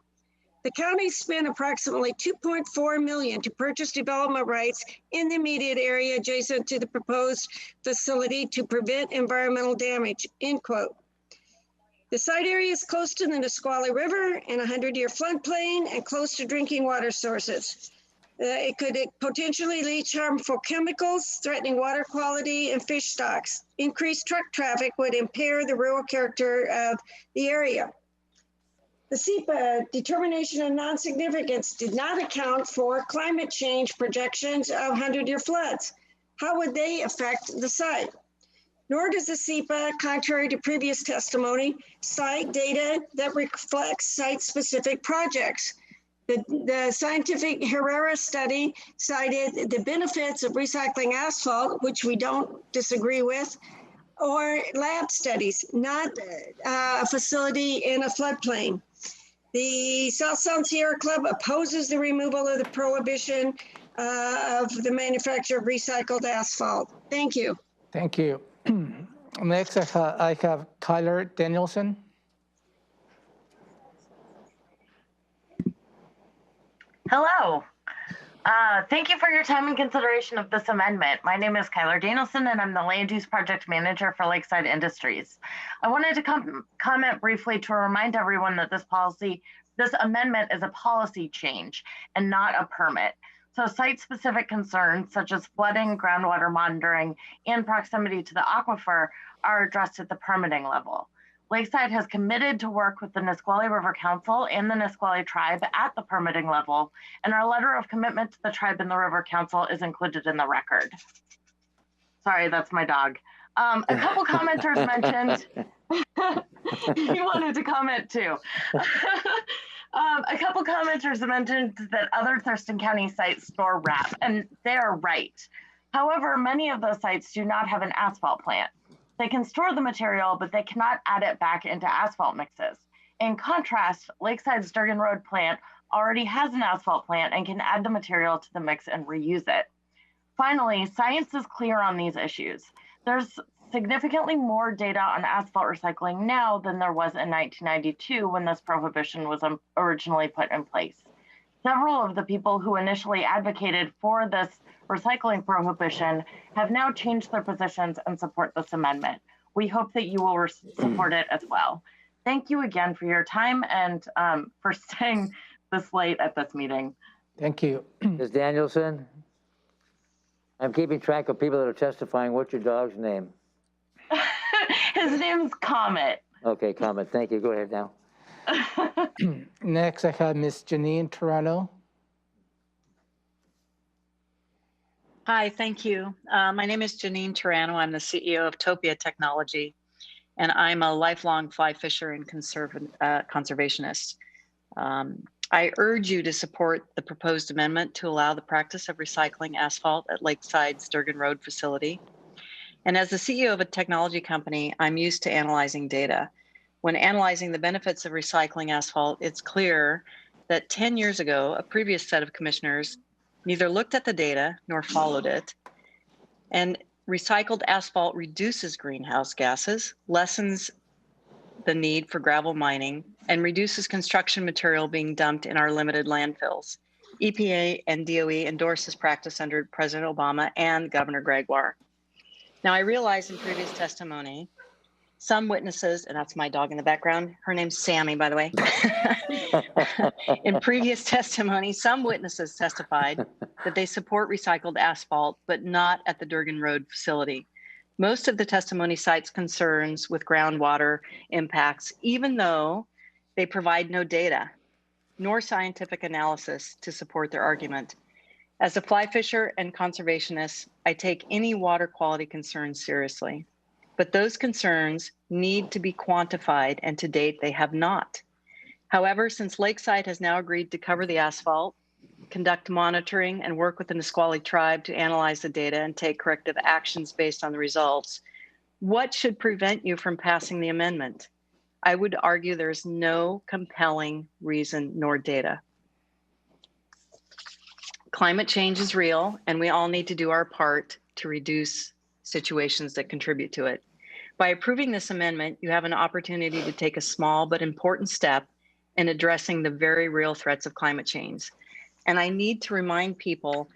The county spent approximately $2.4 million to purchase development rights in the immediate area adjacent to the proposed facility to prevent environmental damage, end quote. The site area is close to the Nisqually River and a 100-year floodplain and close to drinking water sources. It could potentially leach harmful chemicals, threatening water quality and fish stocks. Increased truck traffic would impair the rural character of the area. The SEPA determination of non-significance did not account for climate change projections of 100-year floods. How would they affect the site? Nor does the SEPA, contrary to previous testimony, cite data that reflects site-specific projects. The scientific Herrera study cited the benefits of recycling asphalt, which we don't disagree with, or lab studies, not a facility in a floodplain. The South Sound Sierra Club opposes the removal of the prohibition of the manufacture of recycled asphalt. Thank you. Thank you. Next, I have Kyler Danielson. Hello. Thank you for your time and consideration of this amendment. My name is Kyler Danielson, and I'm the Land Use Project Manager for Lakeside Industries. I wanted to comment briefly to remind everyone that this amendment is a policy change and not a permit. So site-specific concerns such as flooding, groundwater monitoring, and proximity to the aquifer are addressed at the permitting level. Lakeside has committed to work with the Nisqually River Council and the Nisqually Tribe at the permitting level, and our letter of commitment to the tribe and the River Council is included in the record. Sorry, that's my dog. A couple commenters mentioned, he wanted to comment too. A couple commenters mentioned that other Thurston County sites store RAP, and they're right. However, many of those sites do not have an asphalt plant. They can store the material, but they cannot add it back into asphalt mixes. In contrast, Lakeside's Durgan Road plant already has an asphalt plant and can add the material to the mix and reuse it. Finally, science is clear on these issues. There's significantly more data on asphalt recycling now than there was in 1992 when this prohibition was originally put in place. Several of the people who initially advocated for this recycling prohibition have now changed their positions and support this amendment. We hope that you will support it as well. Thank you again for your time and for staying this late at this meeting. Thank you. Ms. Danielson, I'm keeping track of people that are testifying. What's your dog's name? His name's Comet. Okay, Comet. Thank you. Go ahead now. Next, I have Ms. Janine Tarano. Hi, thank you. My name is Janine Tarano. I'm the CEO of Topia Technology, and I'm a lifelong fly fisher and conservationist. I urge you to support the proposed amendment to allow the practice of recycling asphalt at Lakeside's Durgan Road facility. And as the CEO of a technology company, I'm used to analyzing data. When analyzing the benefits of recycling asphalt, it's clear that 10 years ago, a previous set of commissioners neither looked at the data nor followed it. And Recycled asphalt reduces greenhouse gases, lessens the need for gravel mining, and reduces construction material being dumped in our limited landfills. EPA and DOE endorse this practice under President Obama and Governor Gregoire. Now, I realize in previous testimony, some witnesses, and that's my dog in the background, her name's Sammy, by the way. In previous testimony, some witnesses testified that they support recycled asphalt, but not at the Durgan Road facility. Most of the testimony cites concerns with groundwater impacts, even though they provide no data nor scientific analysis to support their argument. As a fly fisher and conservationist, I take any water quality concerns seriously, but those concerns need to be quantified, and to date, they have not. However, since Lakeside has now agreed to cover the asphalt, conduct monitoring, and work with the Nisqually tribe to analyze the data and take corrective actions based on the results, what should prevent you from passing the amendment? I would argue there's no compelling reason nor data. Climate change is real, and we all need to do our part to reduce situations that contribute to it. By approving this amendment, you have an opportunity to take a small but important step in addressing the very real threats of climate change. And I need to remind people,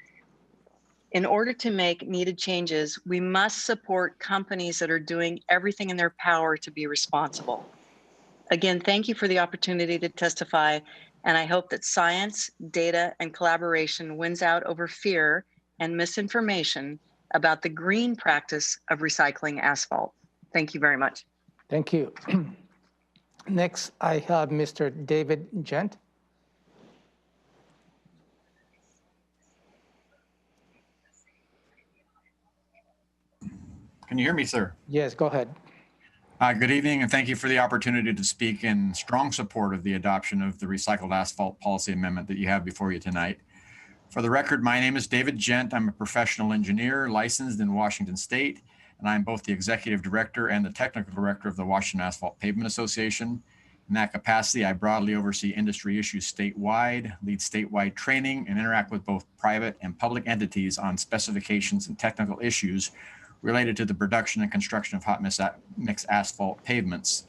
in order to make needed changes, we must support companies that are doing everything in their power to be responsible. Again, thank you for the opportunity to testify, and I hope that science, data, and collaboration wins out over fear and misinformation about the green practice of recycling asphalt. Thank you very much. Thank you. Next, I have Mr. David Gent. Can you hear me, sir? Yes, go ahead. Good evening, and thank you for the opportunity to speak in strong support of the adoption of the recycled asphalt policy amendment that you have before you tonight. For the record, my name is David Gent. I'm a professional engineer licensed in Washington State, and I'm both the executive director and the technical director of the Washington Asphalt Pavement Association. In that capacity, I broadly oversee industry issues statewide, lead statewide training, and interact with both private and public entities on specifications and technical issues related to the production and construction of hot mix asphalt pavements.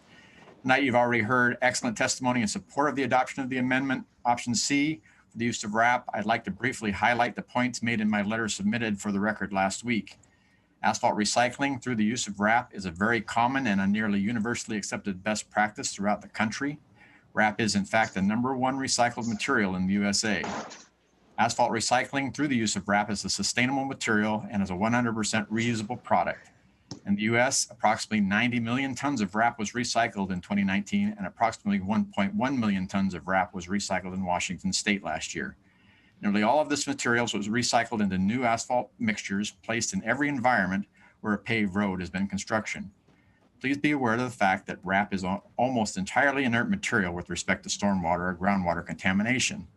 Tonight, you've already heard excellent testimony in support of the adoption of the amendment. Option C, for the use of RAP, I'd like to briefly highlight the points made in my letter submitted for the record last week. Asphalt recycling through the use of RAP is a very common and a nearly universally accepted best practice throughout the country. RAP is, in fact, the #1 recycled material in the USA. Asphalt recycling through the use of RAP is a sustainable material and is a 100% reusable product. In the US, approximately 90 million tons of RAP was recycled in 2019, and approximately 1.1 million tons of RAP was recycled in Washington State last year. Nearly all of this material was recycled into new asphalt mixtures placed in every environment where a paved road has been construction. Please be aware of the fact that RAP is almost entirely inert material with respect to stormwater or groundwater contamination.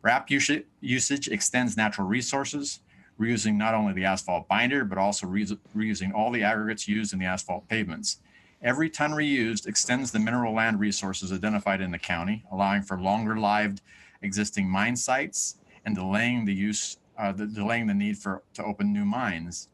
RAP usage extends natural resources, reusing not only the asphalt binder, but also reusing all the aggregates used in the asphalt pavements. Every ton reused extends the mineral land resources identified in the county, allowing for longer-lived existing mine sites and delaying the need to open new mines.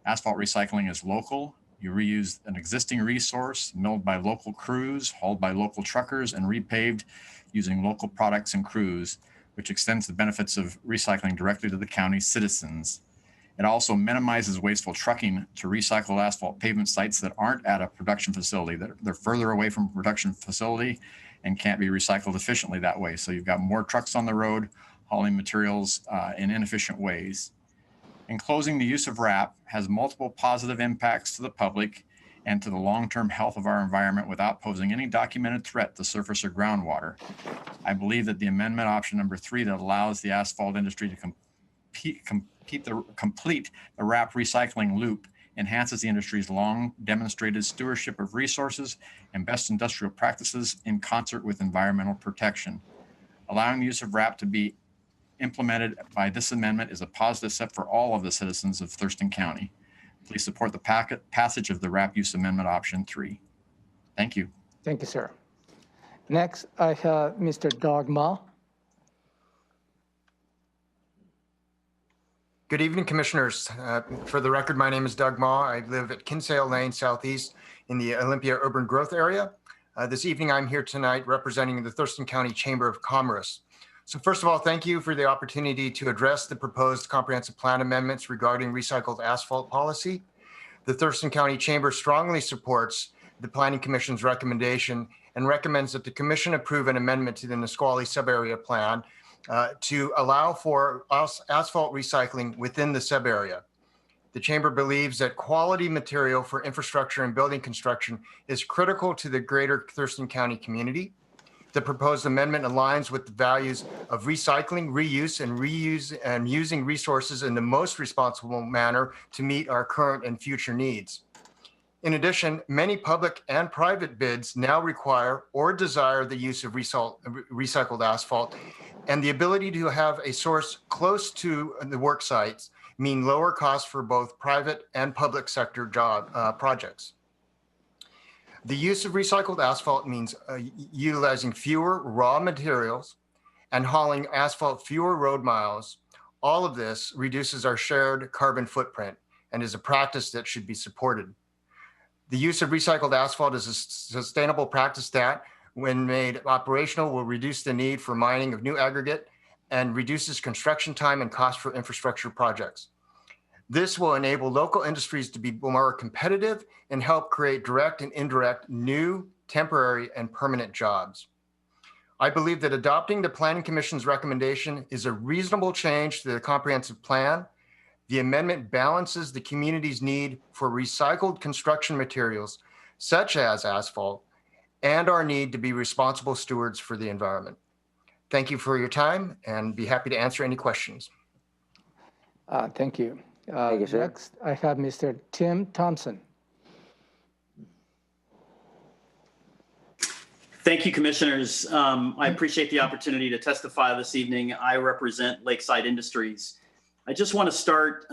Asphalt recycling is local. You reuse an existing resource milled by local crews, hauled by local truckers, and repaved using local products and crews, which extends the benefits of recycling directly to the county's citizens. It also minimizes wasteful trucking to recycle asphalt pavement sites that aren't at a production facility, that they're further away from a production facility and can't be recycled efficiently that way. So you've got more trucks on the road hauling materials in inefficient ways. In closing, the use of RAP has multiple positive impacts to the public and to the long-term health of our environment without posing any documented threat to surface or groundwater. I believe that the amendment option number 3 that allows the asphalt industry to complete the RAP recycling loop enhances the industry's long demonstrated stewardship of resources and best industrial practices in concert with environmental protection. Allowing the use of RAP to be implemented by this amendment is a positive step for all of the citizens of Thurston County. Please support the passage of the RAP use amendment option 3. Thank you. Thank you, sir. Next, I have Mr. Doug Ma. Good evening, Commissioners. For the record, my name is Doug Maw. I live at Kinsale Lane Southeast in the Olympia Urban Growth Area. This evening, I'm here tonight representing the Thurston County Chamber of Commerce. So first of all, thank you for the opportunity to address the proposed comprehensive plan amendments regarding recycled asphalt policy. The Thurston County Chamber strongly supports the Planning Commission's recommendation and recommends that the Commission approve an amendment to the Nisqually Subarea Plan to allow for asphalt recycling within the subarea. The Chamber believes that quality material for infrastructure and building construction is critical to the greater Thurston County community. The proposed amendment aligns with the values of recycling, reuse, and using resources in the most responsible manner to meet our current and future needs. In addition, many public and private bids now require or desire the use of recycled asphalt, and the ability to have a source close to the work sites mean lower costs for both private and public sector projects. The use of recycled asphalt means utilizing fewer raw materials and hauling asphalt fewer road miles. All of this reduces our shared carbon footprint and is a practice that should be supported. The use of recycled asphalt is a sustainable practice that, when made operational, will reduce the need for mining of new aggregate and reduces construction time and cost for infrastructure projects. This will enable local industries to be more competitive and help create direct and indirect new, temporary, and permanent jobs. I believe that adopting the Planning Commission's recommendation is a reasonable change to the comprehensive plan. The amendment balances the community's need for recycled construction materials, such as asphalt, and our need to be responsible stewards for the environment. Thank you for your time and be happy to answer any questions. Thank you. Thank you, sir. Next, I have Mr. Tim Thompson. Thank you, Commissioners. I appreciate the opportunity to testify this evening. I represent Lakeside Industries. I just want to start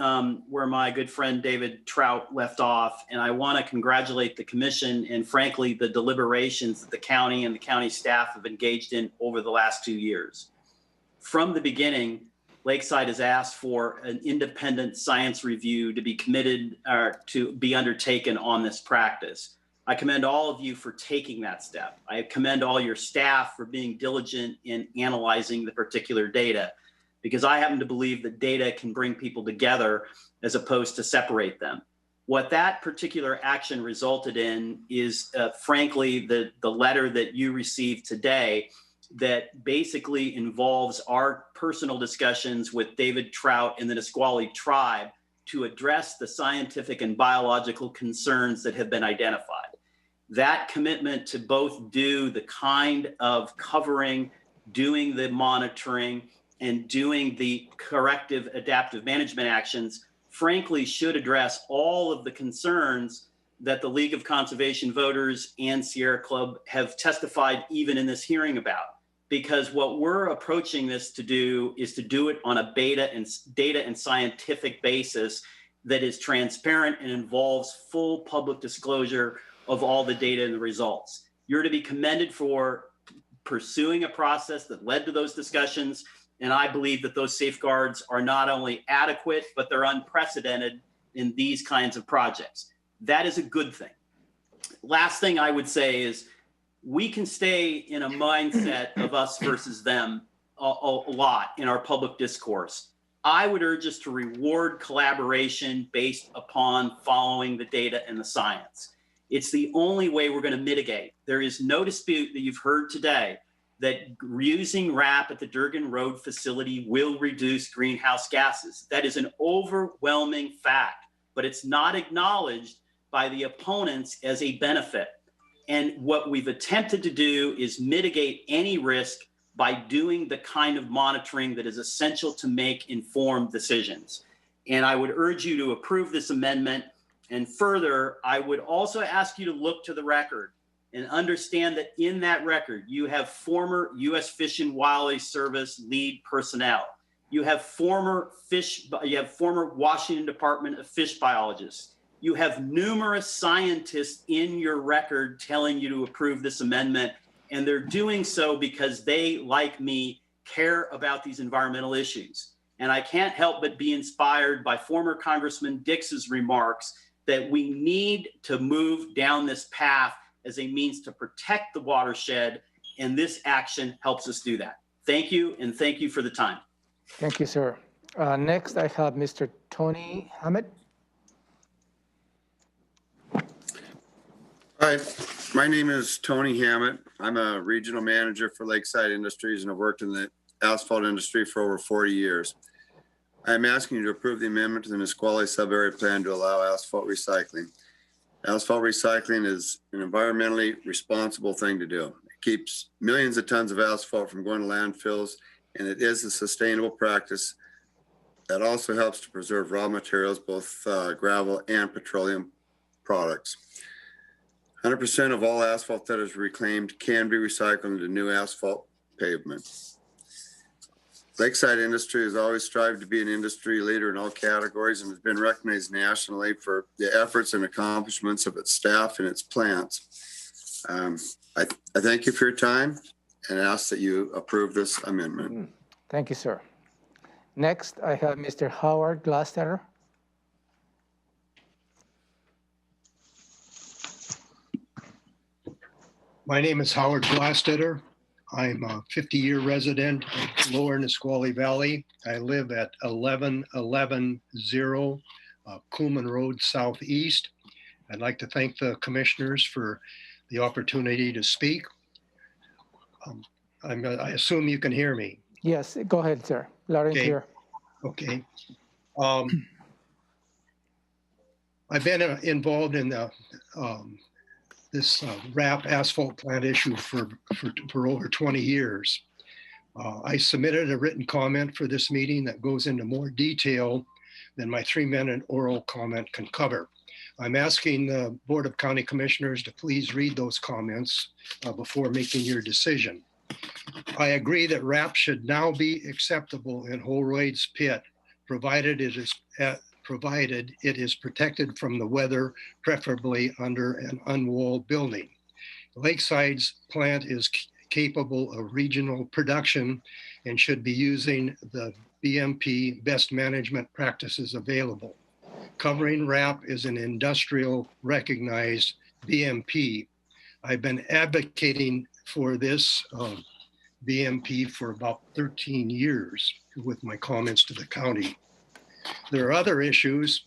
where my good friend David Trout left off, and I want to congratulate the Commission and, frankly, the deliberations that the county and the county staff have engaged in over the last 2 years. From the beginning, Lakeside has asked for an independent science review to be committed or to be undertaken on this practice. I commend all of you for taking that step. I commend all your staff for being diligent in analyzing the particular data, because I happen to believe that data can bring people together as opposed to separate them. What that particular action resulted in is, frankly, the letter that you received today that basically involves our personal discussions with David Trout and the Nisqually tribe to address the scientific and biological concerns that have been identified. That commitment to both do the kind of covering, doing the monitoring, and doing the corrective adaptive management actions, frankly, should address all of the concerns that the League of Conservation Voters and Sierra Club have testified even in this hearing about. Because what we're approaching this to do is to do it on a data and scientific basis that is transparent and involves full public disclosure of all the data and the results. You're to be commended for pursuing a process that led to those discussions. And I believe that those safeguards are not only adequate, but they're unprecedented in these kinds of projects. That is a good thing. Last thing I would say is we can stay in a mindset of us versus them a lot in our public discourse. I would urge us to reward collaboration based upon following the data and the science. It's the only way we're going to mitigate. There is no dispute that you've heard today that using RAP at the Durgan Road facility will reduce greenhouse gases. That is an overwhelming fact, but it's not acknowledged by the opponents as a benefit. And what we've attempted to do is mitigate any risk by doing the kind of monitoring that is essential to make informed decisions. And I would urge you to approve this amendment. And further, I would also ask you to look to the record and understand that in that record, you have former U.S. Fish and Wildlife Service lead personnel. You have former Washington Department of Fish biologists. You have numerous scientists in your record telling you to approve this amendment, and they're doing so because they, like me, care about these environmental issues. And I can't help but be inspired by former Congressman Dix's remarks that we need to move down this path as a means to protect the watershed, and this action helps us do that. Thank you, and thank you for the time. Thank you, sir. Next, I have Mr. Tony Ahmed. Hi, my name is Tony Hammett. I'm a regional manager for Lakeside Industries and I've worked in the asphalt industry for over 40 years. I'm asking you to approve the amendment to the Nisqually sub-area plan to allow asphalt recycling. Asphalt recycling is an environmentally responsible thing to do. It keeps millions of tons of asphalt from going to landfills, and it is a sustainable practice that also helps to preserve raw materials, both gravel and petroleum products. 100% of all asphalt that is reclaimed can be recycled into new asphalt pavement. Lakeside Industry has always strived to be an industry leader in all categories and has been recognized nationally for the efforts and accomplishments of its staff and its plants. I thank you for your time and ask that you approve this amendment. Thank you, sir. Next, I have Mr. Howard Glocester. My name is Howard Glocester. I'm a 50-year resident of Lower Nisqually Valley. I live at 11110 Coolman Road Southeast. I'd like to thank the commissioners for the opportunity to speak. I assume you can hear me. Yes, go ahead, sir. Loud and clear. Okay. I've been involved in the this RAP asphalt plant issue for over 20 years. I submitted a written comment for this meeting that goes into more detail than my 3-minute oral comment can cover. I'm asking the Board of County Commissioners to please read those comments before making your decision. I agree that RAP should now be acceptable in Holroyd's pit, provided it is protected from the weather, preferably under an unwalled building. Lakeside's plant is capable of regional production and should be using the BMP best management practices available. Covering RAP is an industrial recognized BMP. I've been advocating for this BMP for about 13 years with my comments to the county. There are other issues.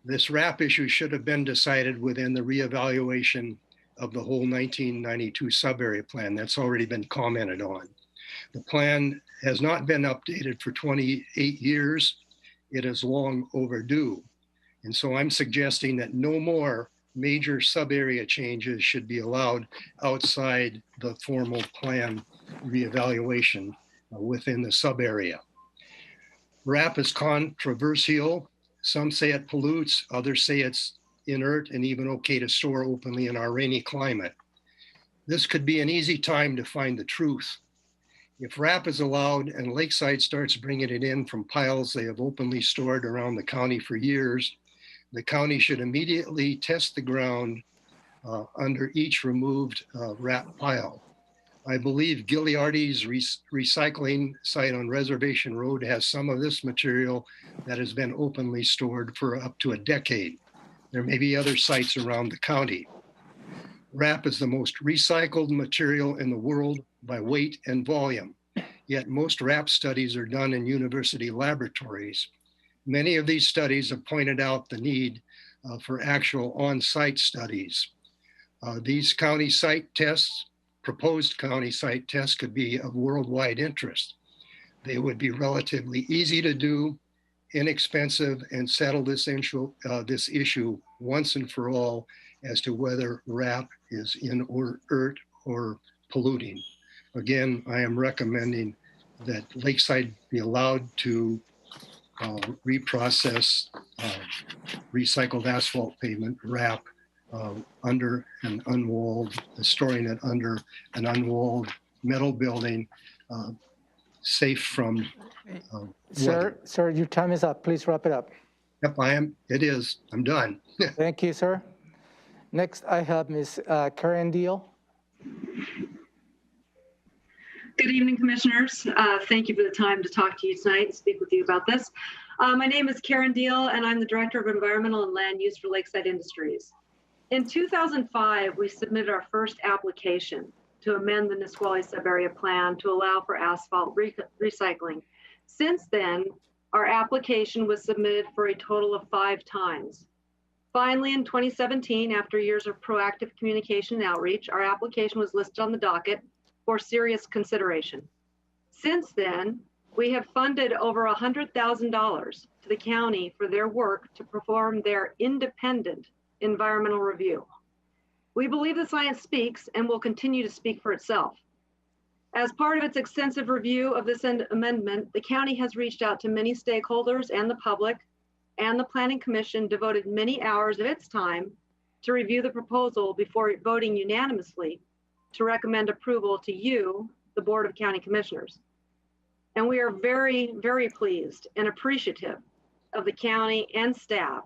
This RAP issue should have been decided within the reevaluation of the whole 1992 sub-area plan. That's already been commented on. The plan has not been updated for 28 years. It is long overdue. And so I'm suggesting that no more major sub-area changes should be allowed outside the formal plan reevaluation within the sub-area. RAP is controversial. Some say it pollutes, others say it's inert and even okay to store openly in our rainy climate. This could be an easy time to find the truth. If RAP is allowed and Lakeside starts bringing it in from piles they have openly stored around the county for years, the county should immediately test the ground under each removed RAP pile. I believe Giliardi's recycling site on Reservation Road has some of this material that has been openly stored for up to a decade. There may be other sites around the county. RAP is the most recycled material in the world by weight and volume, yet most RAP studies are done in university laboratories. Many of these studies have pointed out the need for actual on-site studies. These county site tests, proposed county site tests, could be of worldwide interest. They would be relatively easy to do, inexpensive, and settle this issue once and for all as to whether RAP is inert or polluting. Again, I am recommending that Lakeside be allowed to reprocess recycled asphalt pavement, RAP, under an unwalled, storing it under an unwalled metal building, safe from weather. Sir, your time is up. Please wrap it up. Yep, I am. It is. I'm done. Thank you, sir. Next, I have Ms. Karen Deal. Good evening, Commissioners. Thank you for the time to talk to you tonight and speak with you about this. My name is Karen Deal, and I'm the Director of Environmental and Land Use for Lakeside Industries. In 2005, we submitted our first application to amend the Nisqually Sub-Area Plan to allow for asphalt recycling. Since then, our application was submitted for a total of 5 times. Finally, in 2017, after years of proactive communication and outreach, our application was listed on the docket for serious consideration. Since then, we have funded over $100,000 to the county for their work to perform their independent environmental review. We believe the science speaks and will continue to speak for itself. As part of its extensive review of this amendment, the county has reached out to many stakeholders and the public, and the Planning Commission devoted many hours of its time to review the proposal before voting unanimously to recommend approval to you, the Board of County Commissioners. And we are very, very pleased and appreciative of the county and staff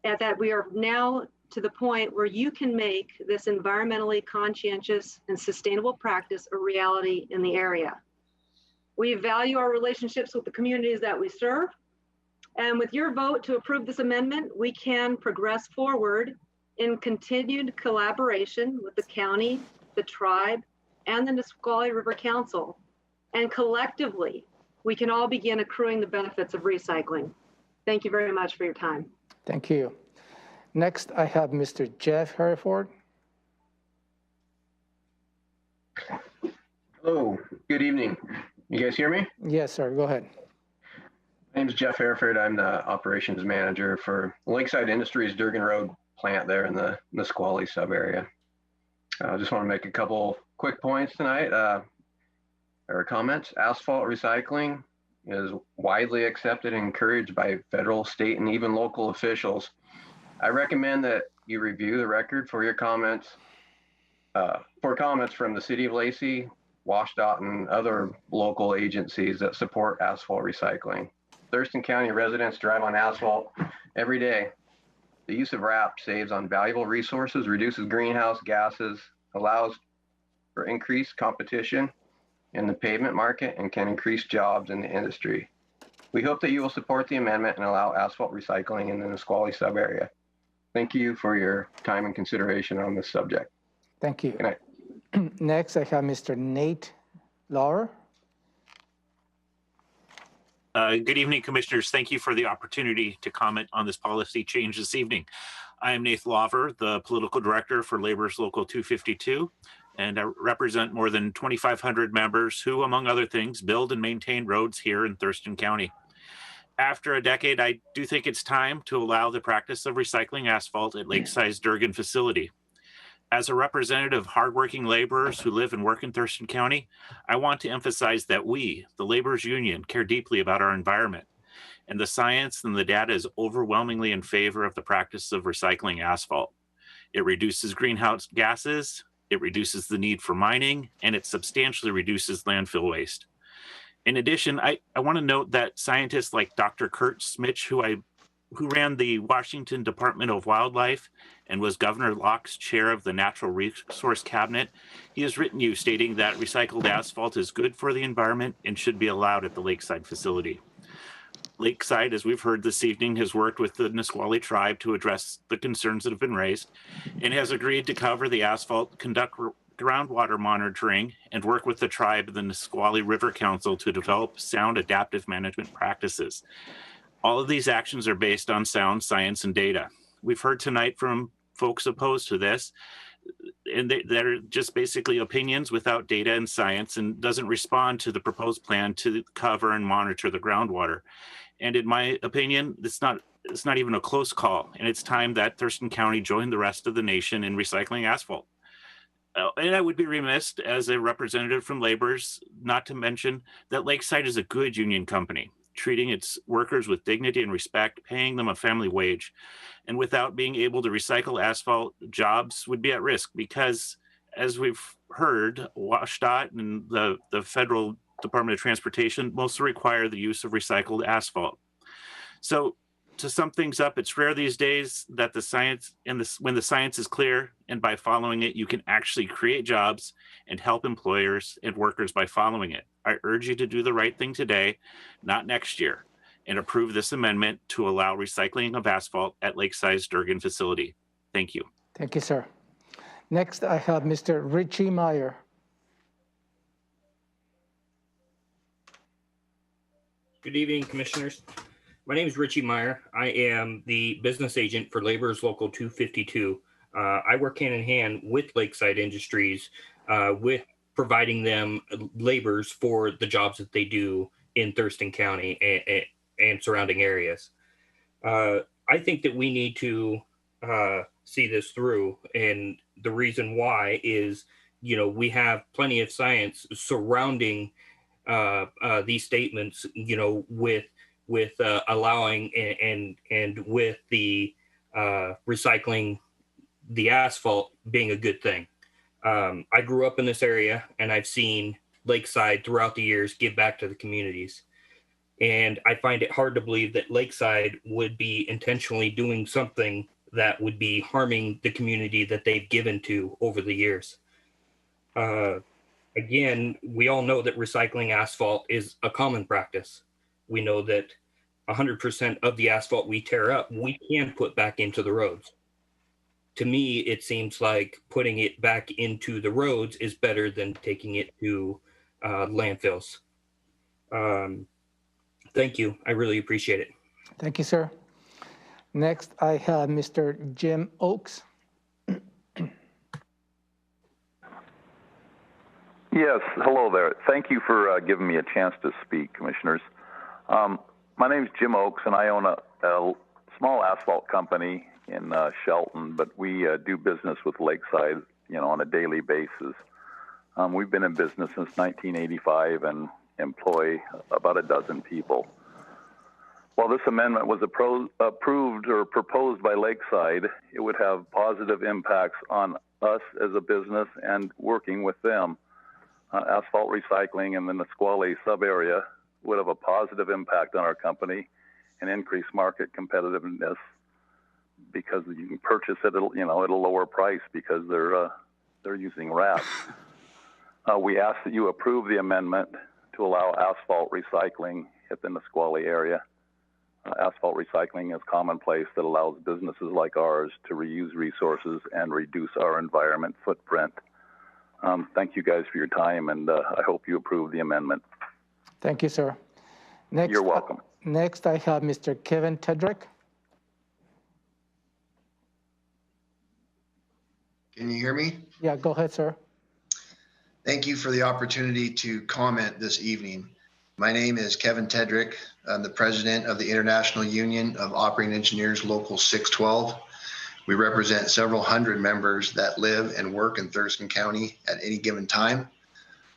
at that we are now to the point where you can make this environmentally conscientious and sustainable practice a reality in the area. We value our relationships with the communities that we serve. And with your vote to approve this amendment, we can progress forward in continued collaboration with the county, the tribe, and the Nisqually River Council. And collectively, we can all begin accruing the benefits of recycling. Thank you very much for your time. Thank you. Next, I have Mr. Jeff Hereford. Hello, good evening. You guys hear me? Yes, sir. Go ahead. My name is Jeff Hereford. I'm the operations manager for Lakeside Industries Durgan Road plant there in the Nisqually sub area. I just want to make a couple quick points tonight. Or comments. Asphalt recycling is widely accepted and encouraged by federal, state, and even local officials. I recommend that you review the record for your comments, from the City of Lacey, WashDOT, and other local agencies that support asphalt recycling. Thurston County residents drive on asphalt every day. The use of RAP saves on valuable resources, reduces greenhouse gases, allows for increased competition in the pavement market, and can increase jobs in the industry. We hope that you will support the amendment and allow asphalt recycling in the Nisqually sub area. Thank you for your time and consideration on this subject. Thank you. Good night. Next, I have Mr. Nate Lauer. Good evening, Commissioners. Thank you for the opportunity to comment on this policy change this evening. I am Nate Lauer, the Political Director for Labor's Local 252, and I represent more than 2,500 members who, among other things, build and maintain roads here in Thurston County. After a decade, I do think it's time to allow the practice of recycling asphalt at Lakeside's Durgan facility. As a representative of hardworking laborers who live and work in Thurston County, I want to emphasize that we, the Laborers Union, care deeply about our environment, and the science and the data is overwhelmingly in favor of the practice of recycling asphalt. It reduces greenhouse gases, it reduces the need for mining, and it substantially reduces landfill waste. In addition, I want to note that scientists like Dr. Kurt Smitch, who ran the Washington Department of Wildlife and was Governor Locke's chair of the Natural Resource Cabinet, he has written you stating that recycled asphalt is good for the environment and should be allowed at the Lakeside facility. Lakeside, as we've heard this evening, has worked with the Nisqually tribe to address the concerns that have been raised and has agreed to cover the asphalt, conduct groundwater monitoring, and work with the tribe and the Nisqually River Council to develop sound adaptive management practices. All of these actions are based on sound science and data. We've heard tonight from folks opposed to this, and they're just basically opinions without data and science, and doesn't respond to the proposed plan to cover and monitor the groundwater. And in my opinion, it's not even a close call, and it's time that Thurston County joined the rest of the nation in recycling asphalt. And I would be remiss as a representative from laborers not to mention that Lakeside is a good union company, treating its workers with dignity and respect, paying them a family wage. And without being able to recycle asphalt, jobs would be at risk because, as we've heard, WashDOT and the Federal Department of Transportation mostly require the use of recycled asphalt. So to sum things up, it's rare these days that when the science is clear, and by following it, you can actually create jobs and help employers and workers by following it. I urge you to do the right thing today, not next year, and approve this amendment to allow recycling of asphalt at Lakeside's Durgan facility. Thank you. Thank you, sir. Next, I have Mr. Richie Meyer. Good evening, commissioners. My name is Richie Meyer. I am the business agent for Laborers Local 252. I work hand in hand with Lakeside Industries with providing them laborers for the jobs that they do in Thurston County and surrounding areas. I think that we need to see this through, and the reason why is, we have plenty of science surrounding these statements, with allowing and with the recycling the asphalt being a good thing. I grew up in this area, and I've seen Lakeside throughout the years give back to the communities. And I find it hard to believe that Lakeside would be intentionally doing something that would be harming the community that they've given to over the years. Again, we all know that recycling asphalt is a common practice. We know that 100% of the asphalt we tear up, we can put back into the roads. To me, it seems like putting it back into the roads is better than taking it to landfills. Thank you. I really appreciate it. Thank you, sir. Next, I have Mr. Jim Oakes. Yes, hello there. Thank you for giving me a chance to speak, commissioners. My name is Jim Oakes, and I own a small asphalt company in Shelton, but we do business with Lakeside, on a daily basis. We've been in business since 1985 and employ about a dozen people. While this amendment was approved or proposed by Lakeside, it would have positive impacts on us as a business and working with them. Asphalt recycling in the Nisqually sub-area would have a positive impact on our company and increase market competitiveness because you can purchase it at a lower price because they're using RAP. We ask that you approve the amendment to allow asphalt recycling at the Nisqually area. Asphalt recycling is commonplace that allows businesses like ours to reuse resources and reduce our environment footprint. Thank you guys for your time, and I hope you approve the amendment. Thank you, sir. Next, you're welcome. Next, I have Mr. Kevin Tedrick. Can you hear me? Yeah, go ahead, sir. Thank you for the opportunity to comment this evening. My name is Kevin Tedrick. I'm the president of the International Union of Operating Engineers Local 612. We represent several hundred members that live and work in Thurston County at any given time.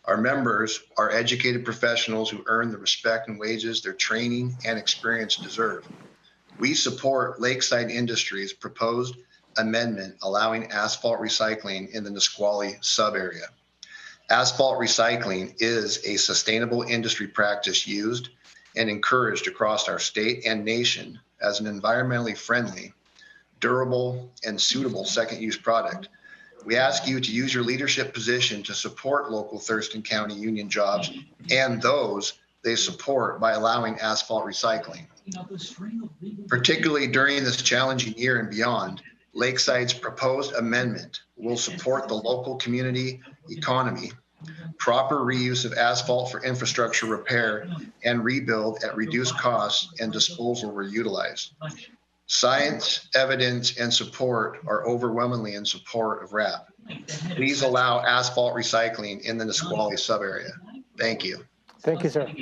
Our members are educated professionals who earn the respect and wages their training and experience deserve. We support Lakeside Industries' proposed amendment allowing asphalt recycling in the Nisqually sub-area. Asphalt recycling is a sustainable industry practice used and encouraged across our state and nation as an environmentally friendly, durable, and suitable second-use product. We ask you to use your leadership position to support local Thurston County union jobs and those they support by allowing asphalt recycling. Particularly during this challenging year and beyond, Lakeside's proposed amendment will support the local community economy, proper reuse of asphalt for infrastructure repair and rebuild at reduced costs and disposal were utilized. Science, evidence, and support are overwhelmingly in support of RAP. Please allow asphalt recycling in the Nisqually sub-area. Thank you. Thank you, sir.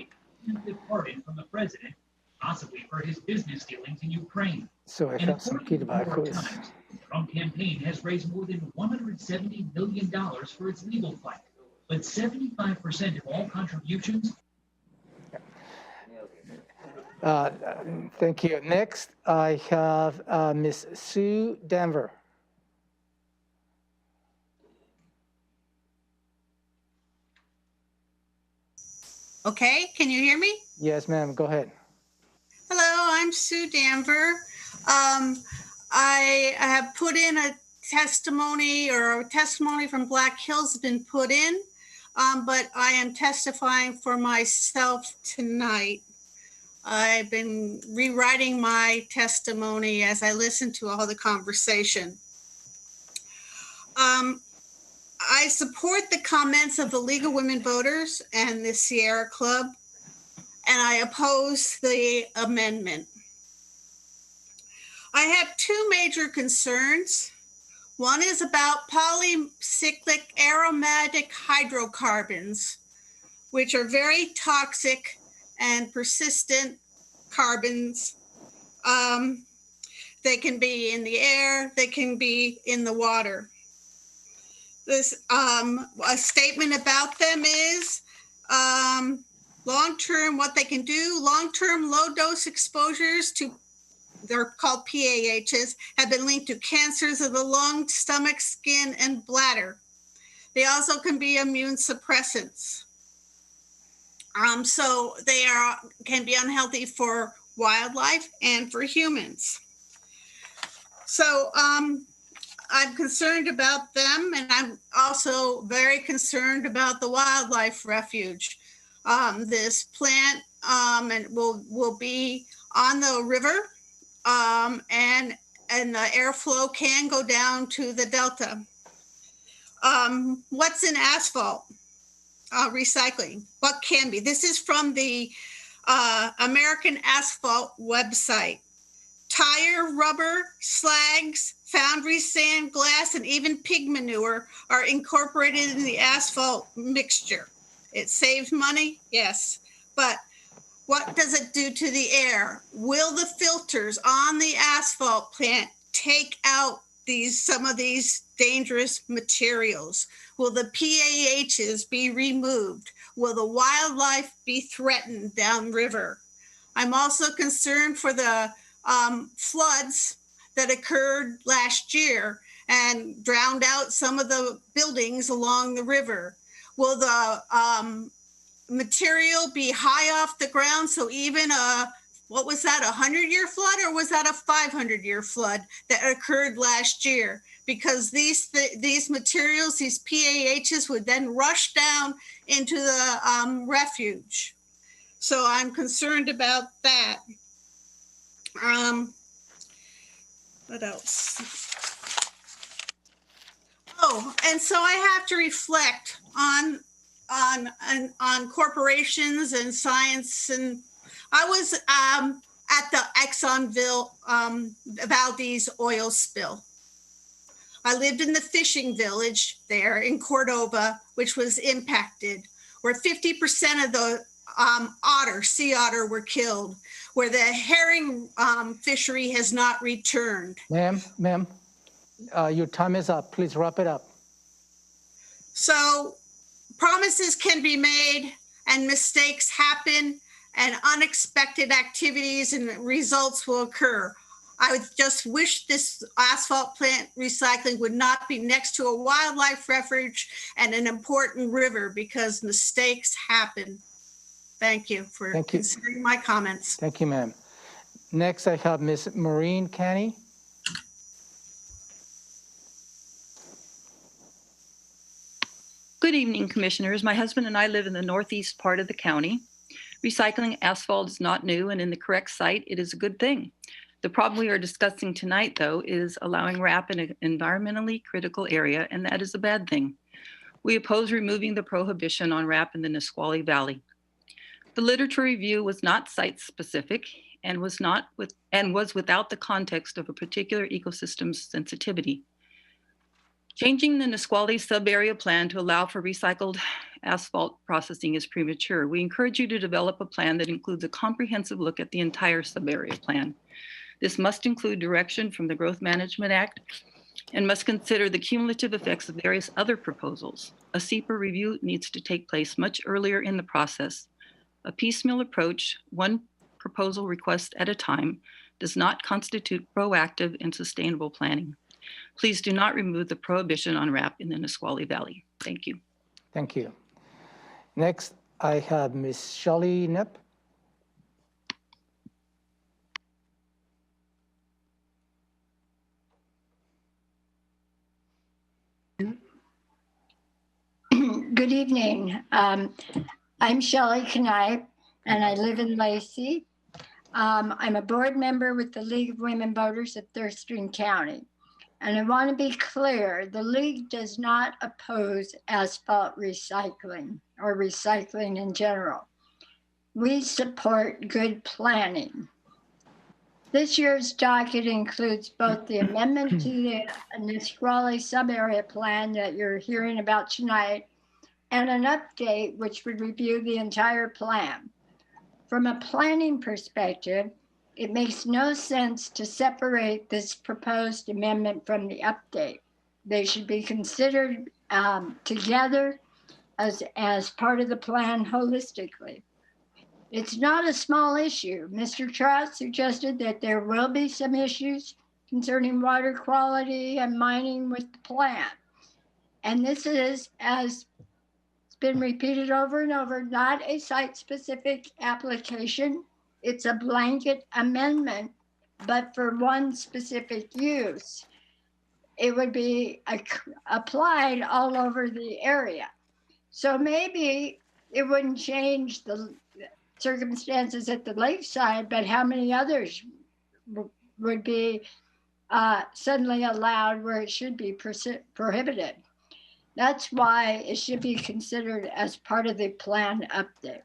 Departed from the president, possibly for his business dealings in Ukraine. So I have some feedback. The Trump campaign has raised more than $170 million for its legal fight, but 75% of all contributions. Thank you. Next, I have Miss Sue Denver. Okay, can you hear me? Yes, ma'am. Go ahead. Hello, I'm Sue Danver. I have put in a testimony, or a testimony from Black Hills has been put in, but I am testifying for myself tonight. I've been rewriting my testimony as I listen to all the conversation. I support the comments of the League of Women Voters and the Sierra Club, and I oppose the amendment. I have two major concerns. One is about polycyclic aromatic hydrocarbons, which are very toxic and persistent carbons. They can be in the air, they can be in the water. This a statement about them is long-term, what they can do, long-term low-dose exposures to, they're called PAHs, have been linked to cancers of the lung, stomach, skin, and bladder. They also can be immune suppressants. So they can be unhealthy for wildlife and for humans. So I'm concerned about them, and I'm also very concerned about the wildlife refuge. This plant will be on the river, and the airflow can go down to the delta. What's in asphalt? Recycling. What can be? This is from the American Asphalt website. Tire, rubber, slags, foundry sand, glass, and even pig manure are incorporated in the asphalt mixture. It saves money, yes, but what does it do to the air? Will the filters on the asphalt plant take out some of these dangerous materials? Will the PAHs be removed? Will the wildlife be threatened downriver? I'm also concerned for the floods that occurred last year and drowned out some of the buildings along the river. Will the material be high off the ground? So even what was that, a 100-year flood, or was that a 500-year flood that occurred last year? Because these materials, these PAHs, would then rush down into the refuge. So I'm concerned about that. What else? Oh, and so I have to reflect on corporations and science. And I was at the Exxon Valdez oil spill. I lived in the fishing village there in Cordova, which was impacted, where 50% of the sea otter were killed, where the herring fishery has not returned. Ma'am, your time is up. Please wrap it up. So promises can be made and mistakes happen and unexpected activities and results will occur. I would just wish this asphalt plant recycling would not be next to a wildlife refuge and an important river, because mistakes happen. Thank you for considering my comments. Thank you, ma'am. Next, I have Ms. Maureen Canny. Good evening, commissioners. My husband and I live in the northeast part of the county. Recycling asphalt is not new, and in the correct site, it is a good thing. The problem we are discussing tonight, though, is allowing RAP in an environmentally critical area, and that is a bad thing. We oppose removing the prohibition on RAP in the Nisqually Valley. The literature review was not site-specific and was without the context of a particular ecosystem's sensitivity. Changing the Nisqually sub-area plan to allow for recycled asphalt processing is premature. We encourage you to develop a plan that includes a comprehensive look at the entire sub-area plan. This must include direction from the Growth Management Act and must consider the cumulative effects of various other proposals. A SEPA review needs to take place much earlier in the process. A piecemeal approach, one proposal request at a time, does not constitute proactive and sustainable planning. Please do not remove the prohibition on RAP in the Nisqually Valley. Thank you. Thank you. Next, I have Ms. Shelley Knapp. Good evening. I'm Shelley Knipe, and I live in Lacey. I'm a board member with the League of Women Voters of Thurston County. And I want to be clear, the League does not oppose asphalt recycling or recycling in general. We support good planning. This year's docket includes both the amendment to the Nisqually sub-area plan that you're hearing about tonight and an update which would review the entire plan. From a planning perspective, it makes no sense to separate this proposed amendment from the update. They should be considered together as part of the plan holistically. It's not a small issue. Mr. Trout suggested that there will be some issues concerning water quality and mining with the plan. And this is, as it's been repeated over and over, not a site-specific application. It's a blanket amendment, but for one specific use. It would be applied all over the area. So maybe it wouldn't change the circumstances at the lakeside, but how many others would be suddenly allowed where it should be prohibited? That's why it should be considered as part of the plan update.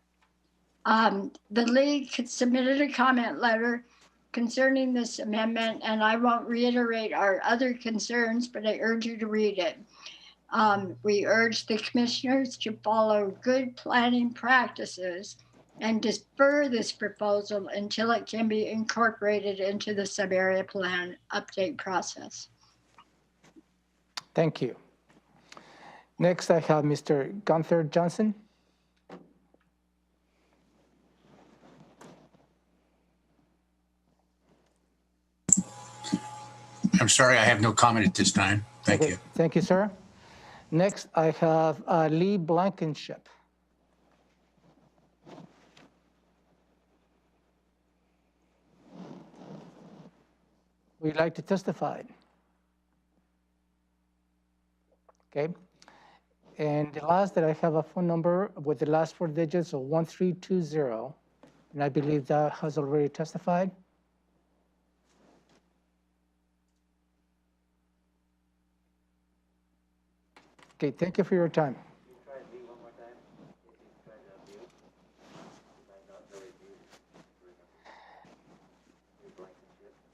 The League submitted a comment letter concerning this amendment, and I won't reiterate our other concerns, but I urge you to read it. We urge the commissioners to follow good planning practices and defer this proposal until it can be incorporated into the sub-area plan update process. Thank you. Next, I have Mr. Gunther Johnson. I'm sorry, I have no comment at this time. Thank you. Thank you, sir. Next, I have Lee Blankenship. Would you like to testify? Okay. And the last that I have a phone number with the last 4 digits of 1320, and I believe that has already testified. Okay, thank you for your time.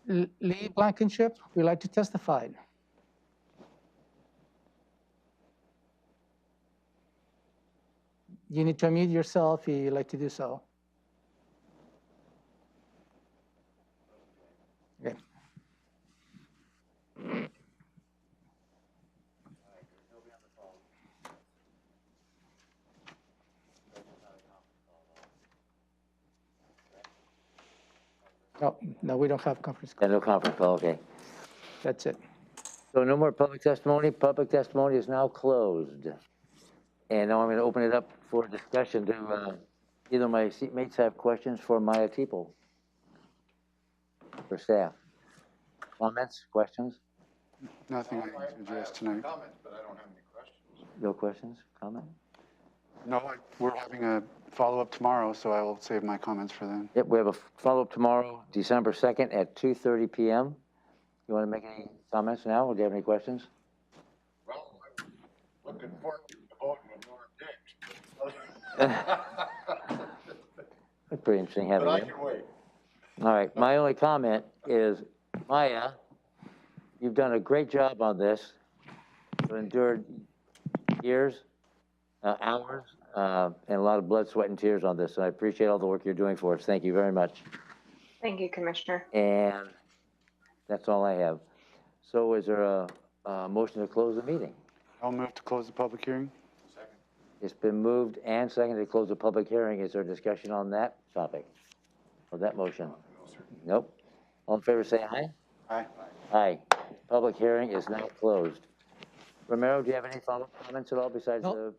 Lee Blankenship, would you like to testify? You need to unmute yourself if you'd like to do so. Okay. Oh, no, we don't have conference call. Yeah, no conference call, okay. That's it. So no more public testimony. Public testimony is now closed. And now I'm going to open it up for discussion to either my seatmates have questions for Maya Teeple, for staff. Comments, questions? Nothing I can address tonight. Comments, but I don't have any questions. No questions, comment? No, we're having a follow-up tomorrow, so I will save my comments for then. Yep, we have a follow-up tomorrow, December 2nd at 2:30 p.m. You want to make any comments now, or do you have any questions? Well, I'm looking forward to voting with Norm Dix. That's pretty interesting having you. But I can wait. All right, my only comment is, Maya, you've done a great job on this. You've endured years, hours, and a lot of blood, sweat, and tears on this. And I appreciate all the work you're doing for us. Thank you very much. Thank you, Commissioner. And that's all I have. So is there a motion to close the meeting? I'll move to close the public hearing. Second. It's been moved and seconded to close the public hearing. Is there discussion on that topic? Or that motion? Nope. All in favor, say aye. Aye. Aye. Public hearing is now closed. Romero, do you have any follow-up comments at all besides No.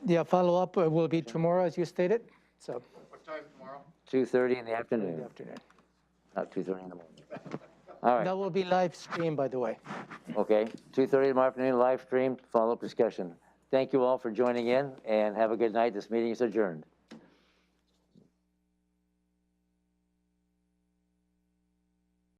Yeah, follow-up will be tomorrow, as you stated. So What time tomorrow? 2:30 in the afternoon? Not 2:30 in the morning. All right. That will be live streamed, by the way. Okay, 2:30 tomorrow afternoon, live stream, follow-up discussion. Thank you all for joining in, and have a good night. This meeting is adjourned.